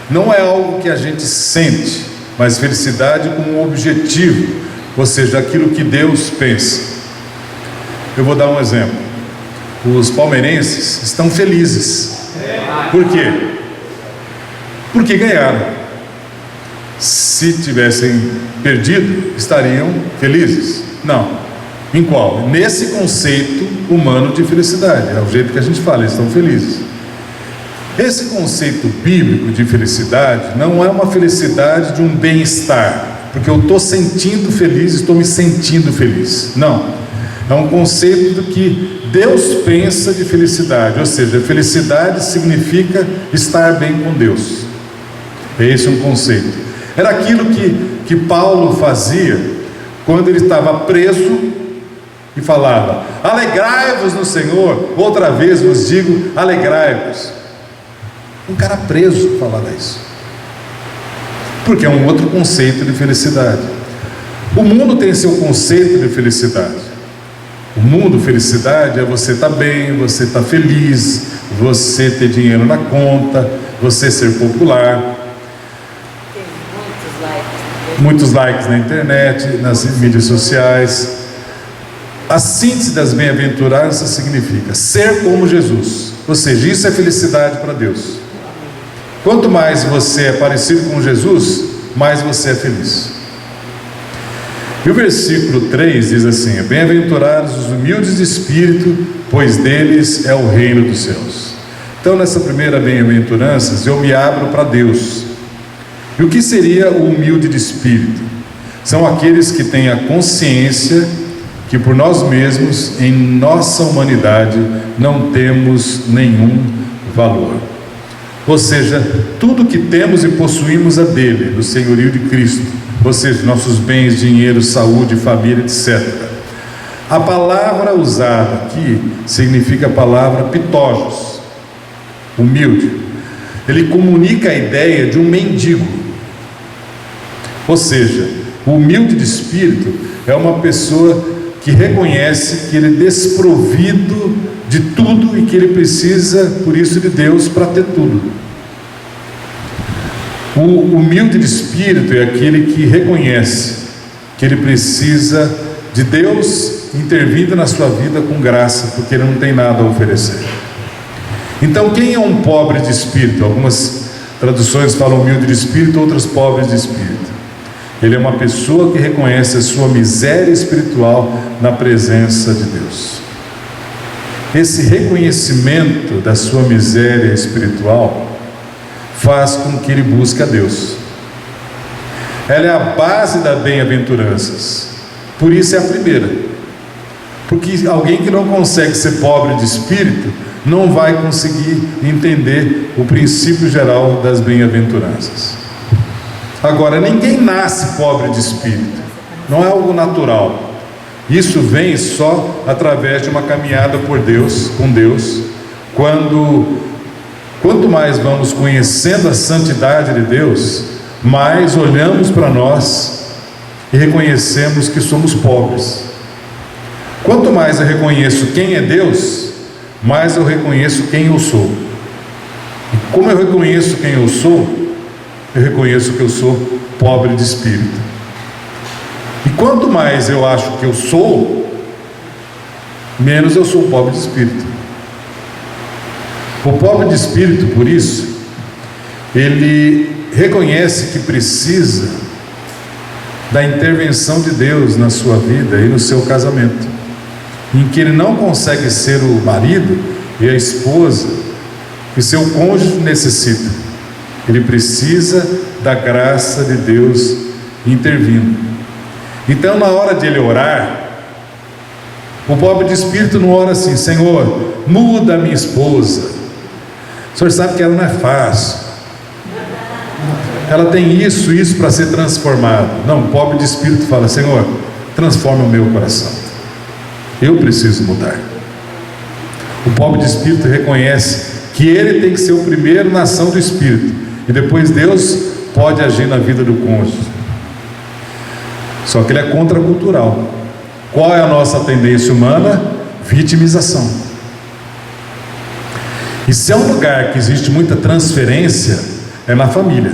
B: Não é algo que a gente sente, mas felicidade com um objetivo, ou seja, aquilo que Deus pensa. Eu vou dar um exemplo. Os palmeirenses estão felizes. Por quê? Porque ganharam. Se tivessem perdido, estariam felizes? Não. Em qual? Nesse conceito humano de felicidade. É o jeito que a gente fala, eles estão felizes. Esse conceito bíblico de felicidade não é uma felicidade de um bem-estar, porque eu estou sentindo feliz, estou me sentindo feliz. Não. É um conceito do que Deus pensa de felicidade, ou seja, felicidade significa estar bem com Deus. Esse é um conceito. Era aquilo que Paulo fazia quando ele estava preso e falava: alegrai-vos no Senhor, outra vez vos digo, alegrai-vos. Um cara preso falava isso, porque é um outro conceito de felicidade. O mundo tem seu conceito de felicidade. O mundo, felicidade é você estar bem, você estar feliz, você ter dinheiro na conta, você ser popular, muitos likes na internet, nas mídias sociais. A síntese das bem-aventuranças significa ser como Jesus, ou seja, isso é felicidade para Deus. Quanto mais você é parecido com Jesus, mais você é feliz. E o versículo 3 diz assim: bem-aventurados os humildes de espírito, pois deles é o reino dos céus. Então, nessa primeira bem-aventuranças, eu me abro para Deus. E o que seria o humilde de espírito? São aqueles que têm a consciência que por nós mesmos, em nossa humanidade, não temos nenhum valor. Ou seja, tudo que temos e possuímos é dele, do senhorio de Cristo. Ou seja, nossos bens, dinheiro, saúde, família, etc. A palavra usada aqui significa a palavra pitógios, humilde. Ele comunica a ideia de um mendigo. Ou seja, o humilde de espírito é uma pessoa que reconhece que ele é desprovido de tudo e que ele precisa, por isso, de Deus para ter tudo. O humilde de espírito é aquele que reconhece que ele precisa de Deus intervindo na sua vida com graça, porque ele não tem nada a oferecer. Então, quem é um pobre de espírito? Algumas traduções falam humilde de espírito, outras pobres de espírito. Ele é uma pessoa que reconhece a sua miséria espiritual na presença de Deus. Esse reconhecimento da sua miséria espiritual faz com que ele busque a Deus. Ela é a base da bem-aventuranças. Por isso é a primeira. Porque alguém que não consegue ser pobre de espírito não vai conseguir entender o princípio geral das bem-aventuranças. Agora, ninguém nasce pobre de espírito. Não é algo natural. Isso vem só através de uma caminhada por Deus, com Deus. Quanto mais vamos conhecendo a santidade de Deus, mais olhamos para nós e reconhecemos que somos pobres. Quanto mais eu reconheço quem é Deus, mais eu reconheço quem eu sou. E como eu reconheço quem eu sou, eu reconheço que eu sou pobre de espírito. E quanto mais eu acho que eu sou, menos eu sou pobre de espírito. O pobre de espírito, por isso, ele reconhece que precisa da intervenção de Deus na sua vida e no seu casamento, em que ele não consegue ser o marido e a esposa que seu cônjuge necessita. Ele precisa da graça de Deus intervindo. Então, na hora de ele orar, o pobre de espírito não ora assim: Senhor, muda a minha esposa. O Senhor sabe que ela não é fácil. ela tem isso para ser transformado. Não, o pobre de espírito fala: Senhor, transforma o meu coração, eu preciso mudar. O pobre de espírito reconhece que ele tem que ser o primeiro na ação do espírito, e depois Deus pode agir na vida do cônjuge. Só que ele é contracultural. Qual é a nossa tendência humana? Vitimização. E se é um lugar que existe muita transferência, é na família.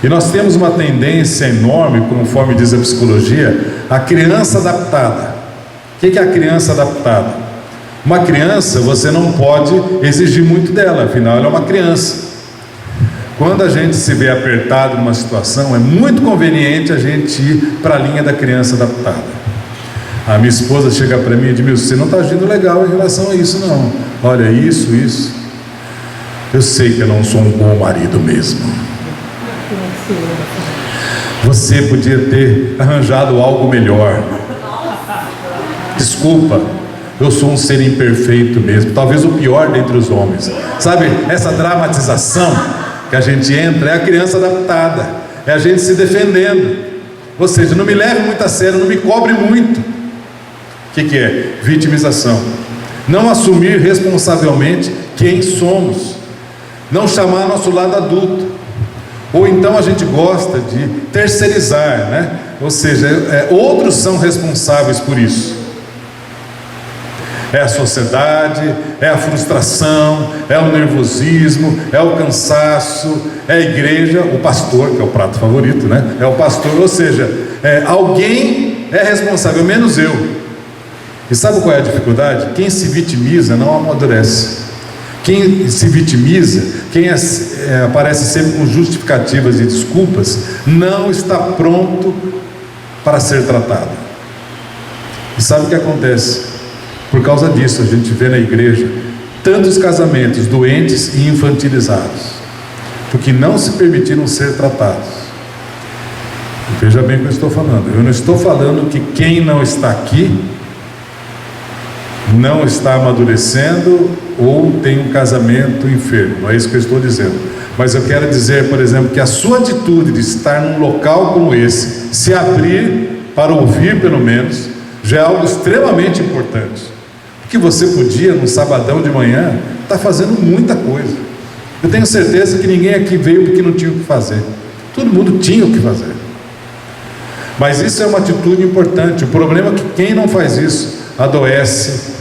B: E nós temos uma tendência enorme, conforme diz a psicologia, a criança adaptada. O que é a criança adaptada? Uma criança, você não pode exigir muito dela, afinal ela é uma criança. Quando a gente se vê apertado numa situação, é muito conveniente a gente ir para a linha da criança adaptada. A minha esposa chega para mim e diz: você não está agindo legal em relação a isso não. Olha, isso. Eu sei que eu não sou um bom marido mesmo. Você podia ter arranjado algo melhor. Desculpa, eu sou um ser imperfeito mesmo, talvez o pior dentre os homens. Sabe, essa dramatização que a gente entra é a criança adaptada, é a gente se defendendo. Ou seja, não me leve muito a sério, não me cobre muito. O que é? Vitimização. Não assumir responsavelmente quem somos, não chamar nosso lado adulto. Ou então a gente gosta de terceirizar, né? Ou seja, outros são responsáveis por isso. É a sociedade, é a frustração, é o nervosismo, é o cansaço, é a igreja, o pastor, que é o prato favorito, né? É o pastor, ou seja, alguém é responsável, menos eu. E sabe qual é a dificuldade? Quem se vitimiza não amadurece. Quem se vitimiza, quem aparece sempre com justificativas e desculpas, não está pronto para ser tratado. E sabe o que acontece? Por causa disso, a gente vê na igreja tantos casamentos doentes e infantilizados, porque não se permitiram ser tratados. Veja bem o que eu estou falando. Eu não estou falando que quem não está aqui não está amadurecendo ou tem um casamento enfermo. Não é isso que eu estou dizendo. Mas eu quero dizer, por exemplo, que a sua atitude de estar num local como esse, se abrir para ouvir pelo menos, já é algo extremamente importante. Porque você podia, no sabadão de manhã, estar fazendo muita coisa. Eu tenho certeza que ninguém aqui veio porque não tinha o que fazer. Todo mundo tinha o que fazer. Mas isso é uma atitude importante. O problema é que quem não faz isso adoece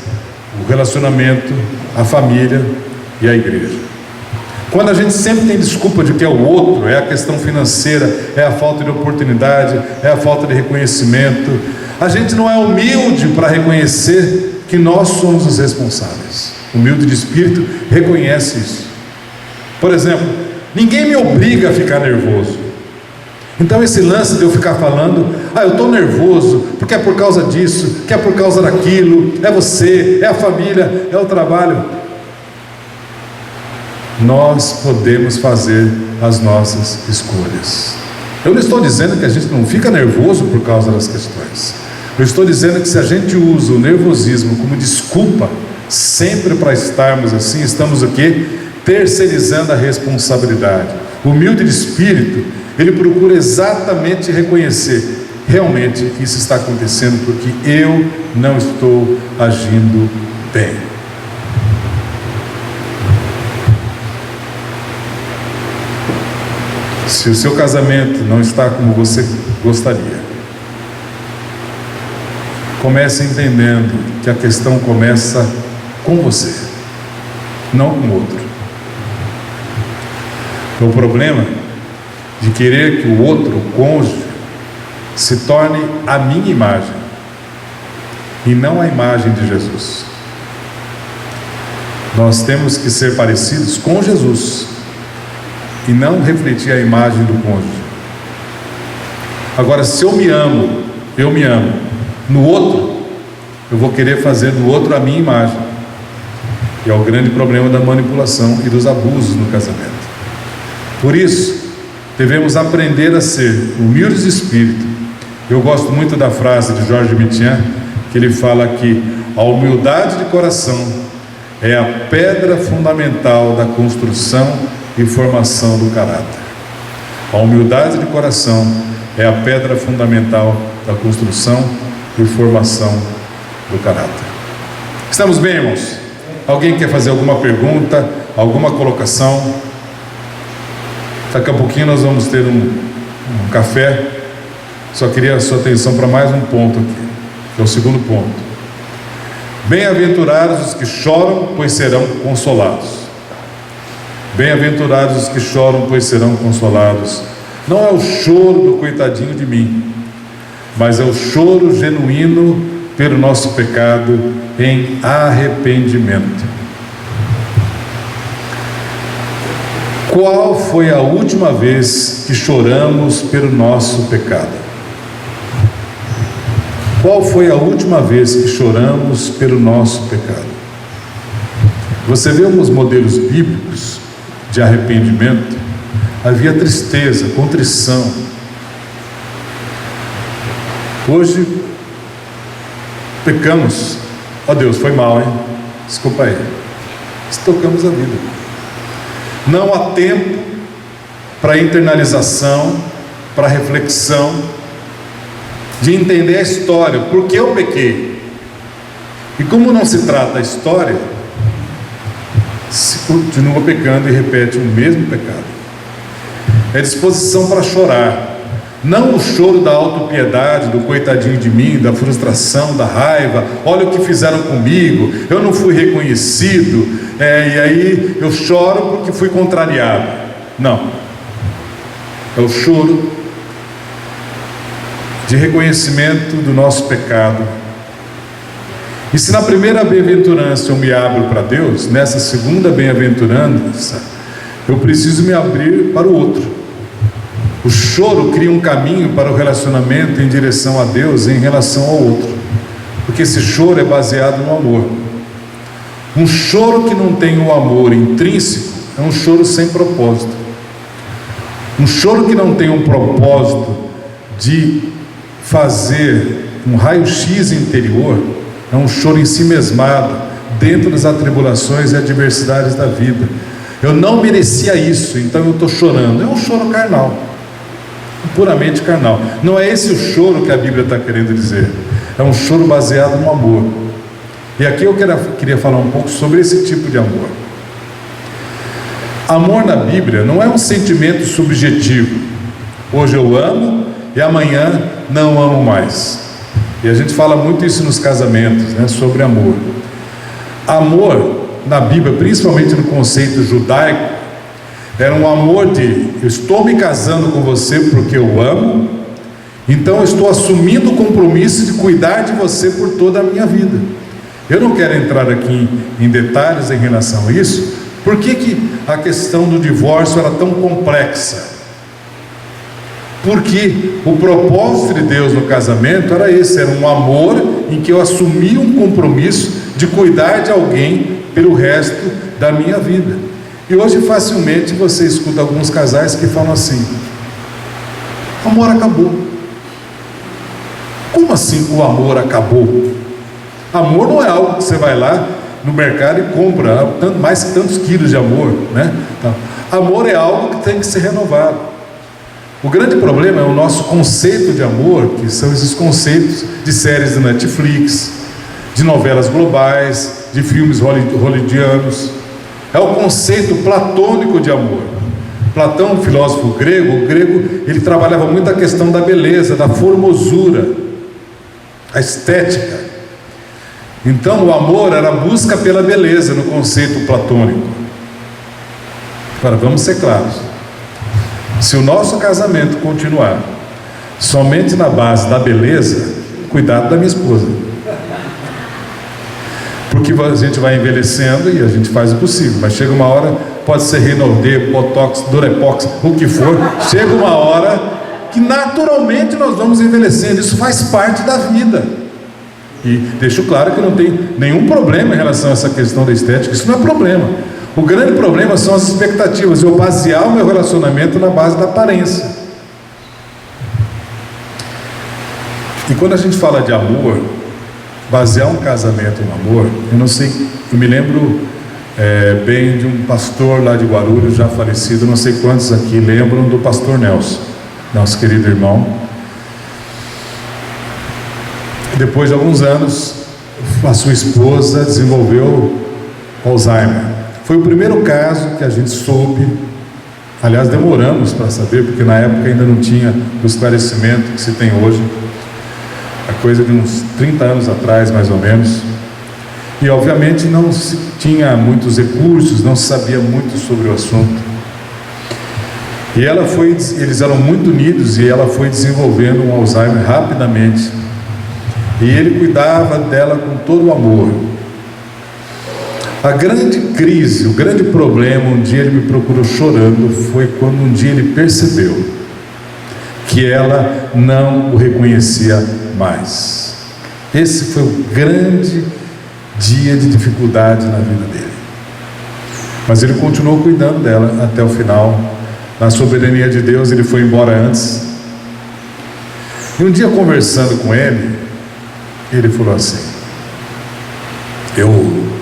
B: o relacionamento, a família e a igreja. Quando a gente sempre tem desculpa de que é o outro, é a questão financeira, é a falta de oportunidade, é a falta de reconhecimento, a gente não é humilde para reconhecer que nós somos os responsáveis. Humilde de espírito reconhece isso. Por exemplo, ninguém me obriga a ficar nervoso. Então esse lance de eu ficar falando: eu estou nervoso porque é por causa disso, que é por causa daquilo, é você, é a família, é o trabalho. Nós podemos fazer as nossas escolhas. Eu não estou dizendo que a gente não fica nervoso por causa das questões. Eu estou dizendo que se a gente usa o nervosismo como desculpa sempre para estarmos assim, estamos o quê? Terceirizando a responsabilidade. O humilde de espírito, ele procura exatamente reconhecer: realmente isso está acontecendo porque eu não estou agindo bem. Se o seu casamento não está como você gostaria, comece entendendo que a questão começa com você, não com o outro. O problema de querer que o outro, o cônjuge, se torne a minha imagem e não a imagem de Jesus. Nós temos que ser parecidos com Jesus e não refletir a imagem do cônjuge. Agora, se eu me amo no outro, eu vou querer fazer do outro a minha imagem, e é o grande problema da manipulação e dos abusos no casamento. Por isso, devemos aprender a ser humildes de espírito. Eu gosto muito da frase de Jorge Mitian, que ele fala que a humildade de coração é a pedra fundamental da construção e formação do caráter. A humildade de coração é a pedra fundamental da construção e formação do caráter. Estamos bem, irmãos? Alguém quer fazer alguma pergunta, alguma colocação? Daqui a pouquinho nós vamos ter um café. Só queria a sua atenção para mais um ponto aqui, que é o segundo ponto. Bem-aventurados os que choram, pois serão consolados. Bem-aventurados os que choram, pois serão consolados. Não é o choro do coitadinho de mim, mas é o choro genuíno pelo nosso pecado em arrependimento. Qual foi a última vez que choramos pelo nosso pecado? Qual foi a última vez que choramos pelo nosso pecado? Você vê uns modelos bíblicos de arrependimento? Havia tristeza, contrição. Hoje pecamos. Ó Deus, foi mal, hein? Desculpa aí. Estocamos a vida. Não há tempo para internalização, para reflexão, de entender a história, porque eu pequei. E como não se trata a história, se continua pecando e repete o mesmo pecado. É disposição para chorar, não o choro da autopiedade, do coitadinho de mim, da frustração, da raiva. Olha o que fizeram comigo, eu não fui reconhecido, e aí eu choro porque fui contrariado. Não, é o choro de reconhecimento do nosso pecado. E se na primeira bem-aventurança eu me abro para Deus, nessa segunda bem-aventurança eu preciso me abrir para o outro. O choro cria um caminho para o relacionamento em direção a Deus em relação ao outro, porque esse choro é baseado no amor. Um choro que não tem o amor intrínseco é um choro sem propósito. Um choro que não tem um propósito de fazer um raio-x interior é um choro em si mesmado, dentro das atribulações e adversidades da vida. Eu não merecia isso, então eu estou chorando. É um choro carnal, puramente carnal. Não é esse o choro que a Bíblia está querendo dizer. É um choro baseado no amor. E aqui eu queria falar um pouco sobre esse tipo de amor. Amor na Bíblia não é um sentimento subjetivo. Hoje eu amo e amanhã não amo mais. E a gente fala muito isso nos casamentos, né, sobre amor. Amor na Bíblia, principalmente no conceito judaico, era um amor de: eu estou me casando com você porque eu amo, então eu estou assumindo o compromisso de cuidar de você por toda a minha vida. Eu não quero entrar aqui em detalhes em relação a isso. Por que a questão do divórcio era tão complexa? Porque o propósito de Deus no casamento era esse, era um amor em que eu assumia um compromisso de cuidar de alguém pelo resto da minha vida. E hoje facilmente você escuta alguns casais que falam assim: o amor acabou. Como assim o amor acabou? Amor não é algo que você vai lá no mercado e compra mais tantos quilos de amor, né? Então, amor é algo que tem que ser renovado. O grande problema é o nosso conceito de amor, que são esses conceitos de séries de Netflix, de novelas globais, de filmes hollywoodianos. É o conceito platônico de amor. Platão, um filósofo grego, ele trabalhava muito a questão da beleza, da formosura, a estética. Então o amor era a busca pela beleza no conceito platônico. Agora vamos ser claros: se o nosso casamento continuar somente na base da beleza, cuidado da minha esposa, porque a gente vai envelhecendo e a gente faz o possível, mas chega uma hora, pode ser Renaudet, Botox, Durepox, o que for, chega uma hora que naturalmente nós vamos envelhecendo. Isso faz parte da vida. E deixo claro que não tem nenhum problema em relação a essa questão da estética. Isso não é problema. O grande problema são as expectativas. Eu basear o meu relacionamento na base da aparência. E quando a gente fala de amor, basear um casamento no amor, eu não sei, eu me lembro bem de um pastor lá de Guarulhos, já falecido. Não sei quantos aqui lembram do pastor Nelson, nosso querido irmão. Depois de alguns anos, a sua esposa desenvolveu Alzheimer. Foi o primeiro caso que a gente soube. Aliás, demoramos para saber, porque na época ainda não tinha o esclarecimento que se tem hoje. A coisa de uns 30 anos atrás, mais ou menos. E obviamente não se tinha muitos recursos, não se sabia muito sobre o assunto. E eles eram muito unidos, e ela foi desenvolvendo um Alzheimer rapidamente. E ele cuidava dela com todo o amor. A grande crise, o grande problema, um dia ele me procurou chorando, foi quando um dia ele percebeu que ela não o reconhecia mais. Esse foi o grande dia de dificuldade na vida dele. Mas ele continuou cuidando dela até o final. Na soberania de Deus, ele foi embora antes. E um dia, conversando com ele falou assim: eu,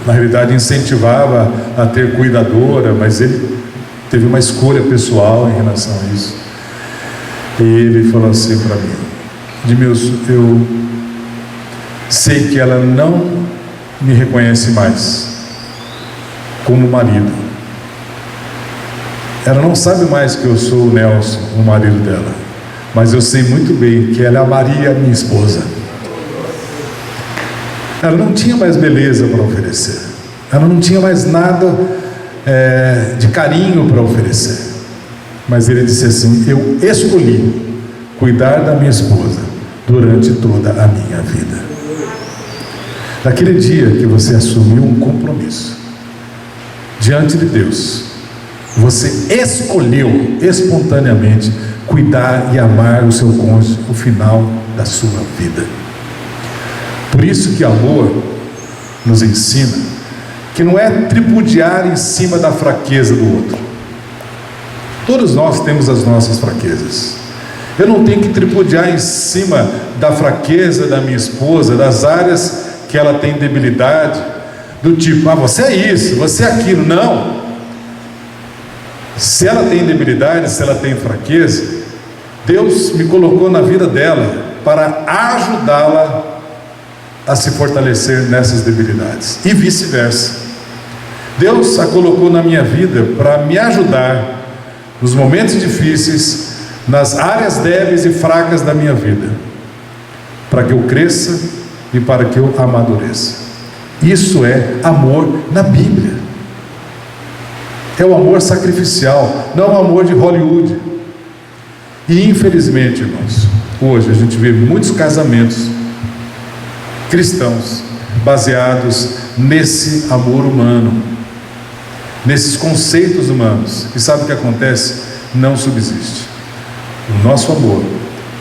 B: na realidade, incentivava a ter cuidadora, mas ele teve uma escolha pessoal em relação a isso. E ele falou assim para mim: Edmilson, eu sei que ela não me reconhece mais como marido. Ela não sabe mais que eu sou o Nelson, o marido dela, mas eu sei muito bem que ela é a Maria, minha esposa. Ela não tinha mais beleza para oferecer, ela não tinha mais nada de carinho para oferecer, mas ele disse assim: eu escolhi cuidar da minha esposa durante toda a minha vida. Naquele dia que você assumiu um compromisso diante de Deus, você escolheu espontaneamente cuidar e amar o seu cônjuge no final da sua vida. Por isso que amor nos ensina que não é tripudiar em cima da fraqueza do outro. Todos nós temos as nossas fraquezas. Eu não tenho que tripudiar em cima da fraqueza da minha esposa, das áreas que ela tem debilidade, do tipo: você é isso, você é aquilo. Não. Se ela tem debilidade, se ela tem fraqueza, Deus me colocou na vida dela para ajudá-la a se fortalecer nessas debilidades, e vice-versa. Deus a colocou na minha vida para me ajudar nos momentos difíceis, nas áreas débeis e fracas da minha vida, para que eu cresça e para que eu amadureça. Isso é amor na Bíblia. É o amor sacrificial, não o amor de Hollywood. E infelizmente, irmãos, hoje a gente vê muitos casamentos cristãos baseados nesse amor humano, nesses conceitos humanos. E sabe o que acontece? Não subsiste. O nosso amor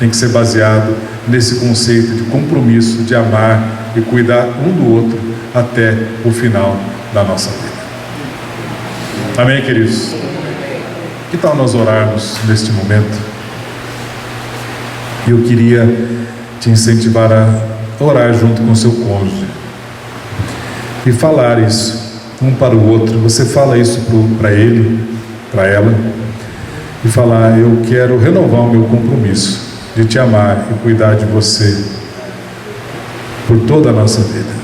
B: tem que ser baseado nesse conceito de compromisso, de amar e cuidar um do outro até o final da nossa vida. Amém, queridos? Que tal nós orarmos neste momento? Eu queria te incentivar a orar junto com o seu cônjuge e falar isso um para o outro. Você fala isso para ele, para ela, e falar: eu quero renovar o meu compromisso de te amar e cuidar de você por toda a nossa vida.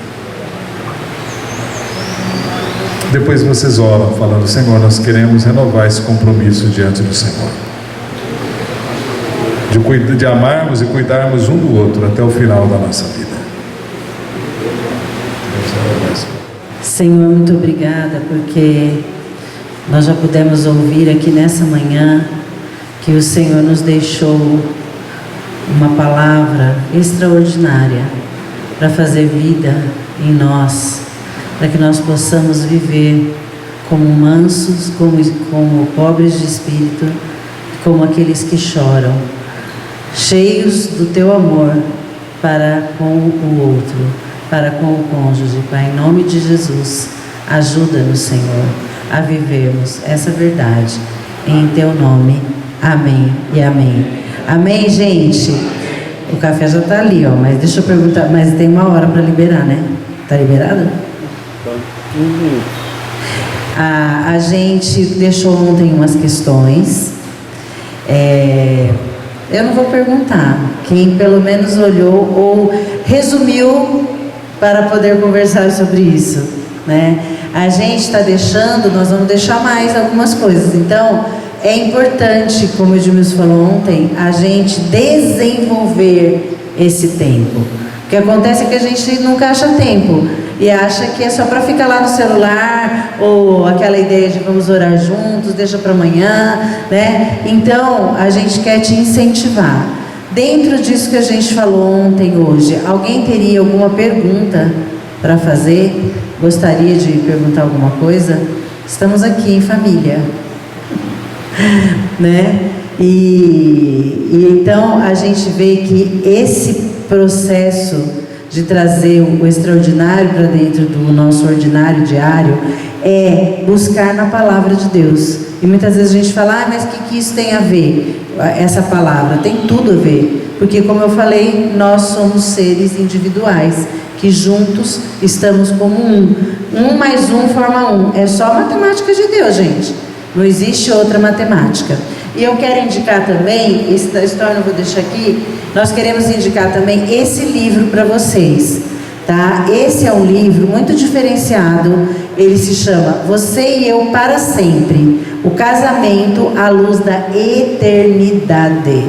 B: Depois vocês oram falando: Senhor, nós queremos renovar esse compromisso diante do Senhor, de amarmos e cuidarmos um do outro até o final da nossa vida.
A: Senhor, muito obrigada, porque nós já pudemos ouvir aqui nessa manhã que o Senhor nos deixou uma palavra extraordinária para fazer vida em nós, para que nós possamos viver como mansos, como pobres de espírito, como aqueles que choram, cheios do teu amor para com o outro, para com o cônjuge. Pai, em nome de Jesus, ajuda-nos, Senhor, a vivermos essa verdade, em teu nome. Amém e amém. Amém, gente? O café já está ali, ó, mas deixa eu perguntar, mas tem uma hora para liberar, né? Tá liberado? A gente deixou ontem umas questões. Eu não vou perguntar. Quem pelo menos olhou ou resumiu para poder conversar sobre isso, né? A gente está deixando, nós vamos deixar mais algumas coisas. Então, é importante, como o Edmilson falou ontem, a gente desenvolver esse tempo. O que acontece é que a gente nunca acha tempo e acha que é só para ficar lá no celular, ou aquela ideia de vamos orar juntos, deixa para amanhã, né? Então, a gente quer te incentivar. Dentro disso que a gente falou ontem, hoje, alguém teria alguma pergunta para fazer? Gostaria de perguntar alguma coisa? Estamos aqui em família, né? E então a gente vê que esse processo de trazer o extraordinário para dentro do nosso ordinário diário é buscar na palavra de Deus. E muitas vezes a gente fala, mas o que isso tem a ver? Essa palavra tem tudo a ver, porque como eu falei, nós somos seres individuais que juntos estamos como um. 1 mais 1 forma 1. É só matemática de Deus, gente. Não existe outra matemática. E eu quero indicar também, esse da história eu vou deixar aqui, nós queremos indicar também esse livro para vocês, tá? Esse é um livro muito diferenciado, ele se chama Você e Eu para Sempre, o casamento à luz da eternidade.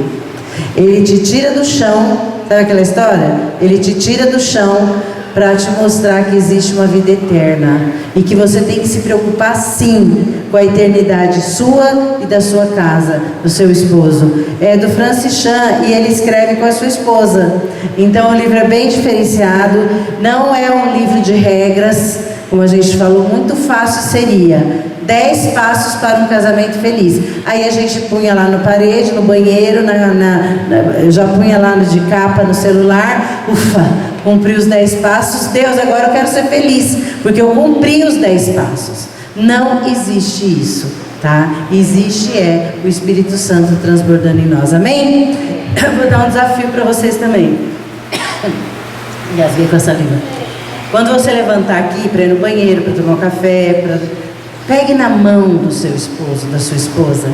A: Ele te tira do chão, sabe aquela história? Ele te tira do chão para te mostrar que existe uma vida eterna e que você tem que se preocupar sim com a eternidade sua e da sua casa, do seu esposo. É do Francis Chan e ele escreve com a sua esposa. Então o livro é bem diferenciado, não é um livro de regras, como a gente falou, muito fácil seria 10 passos para um casamento feliz. Aí a gente punha lá no parede, no banheiro, já punha lá de capa no celular, ufa, cumpri os 10 passos, Deus, agora eu quero ser feliz, porque eu cumpri os 10 passos. Não existe isso, tá? Existe o Espírito Santo transbordando em nós, amém? Eu vou dar um desafio para vocês também. Engasguei com essa língua. Quando você levantar aqui para ir no banheiro, para tomar um café, pegue na mão do seu esposo, da sua esposa.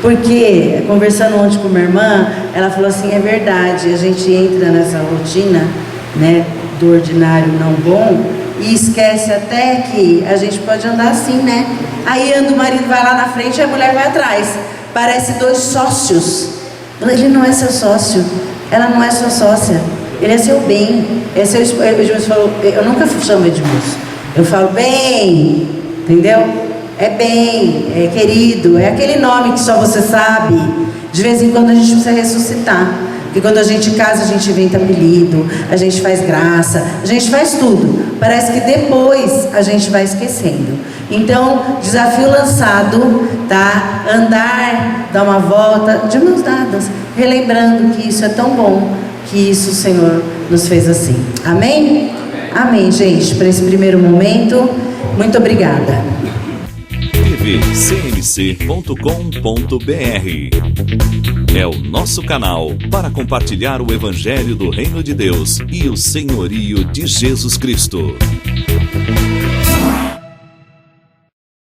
A: Porque, conversando ontem com minha irmã, ela falou assim, é verdade, a gente entra nessa rotina, né, do ordinário não bom, e esquece até que a gente pode andar assim, né? Aí anda o marido, vai lá na frente e a mulher vai atrás. Parece 2 sócios. Ele não é seu sócio, ela não é sua sócia. Ele é seu bem, é seu esposo. Edmilson falou, eu nunca chamo Edmilson, eu falo bem, entendeu? É bem, é querido, é aquele nome que só você sabe. De vez em quando a gente precisa ressuscitar. Porque quando a gente casa, a gente inventa apelido, a gente faz graça, a gente faz tudo. Parece que depois a gente vai esquecendo. Então, desafio lançado, tá? Andar, dar uma volta, de mãos dadas, relembrando que isso é tão bom, que isso o Senhor nos fez assim. Amém? Amém, gente, para esse primeiro momento. Muito obrigada.
C: tvcmc.com.br é o nosso canal para compartilhar o Evangelho do Reino de Deus e o senhorio de Jesus Cristo.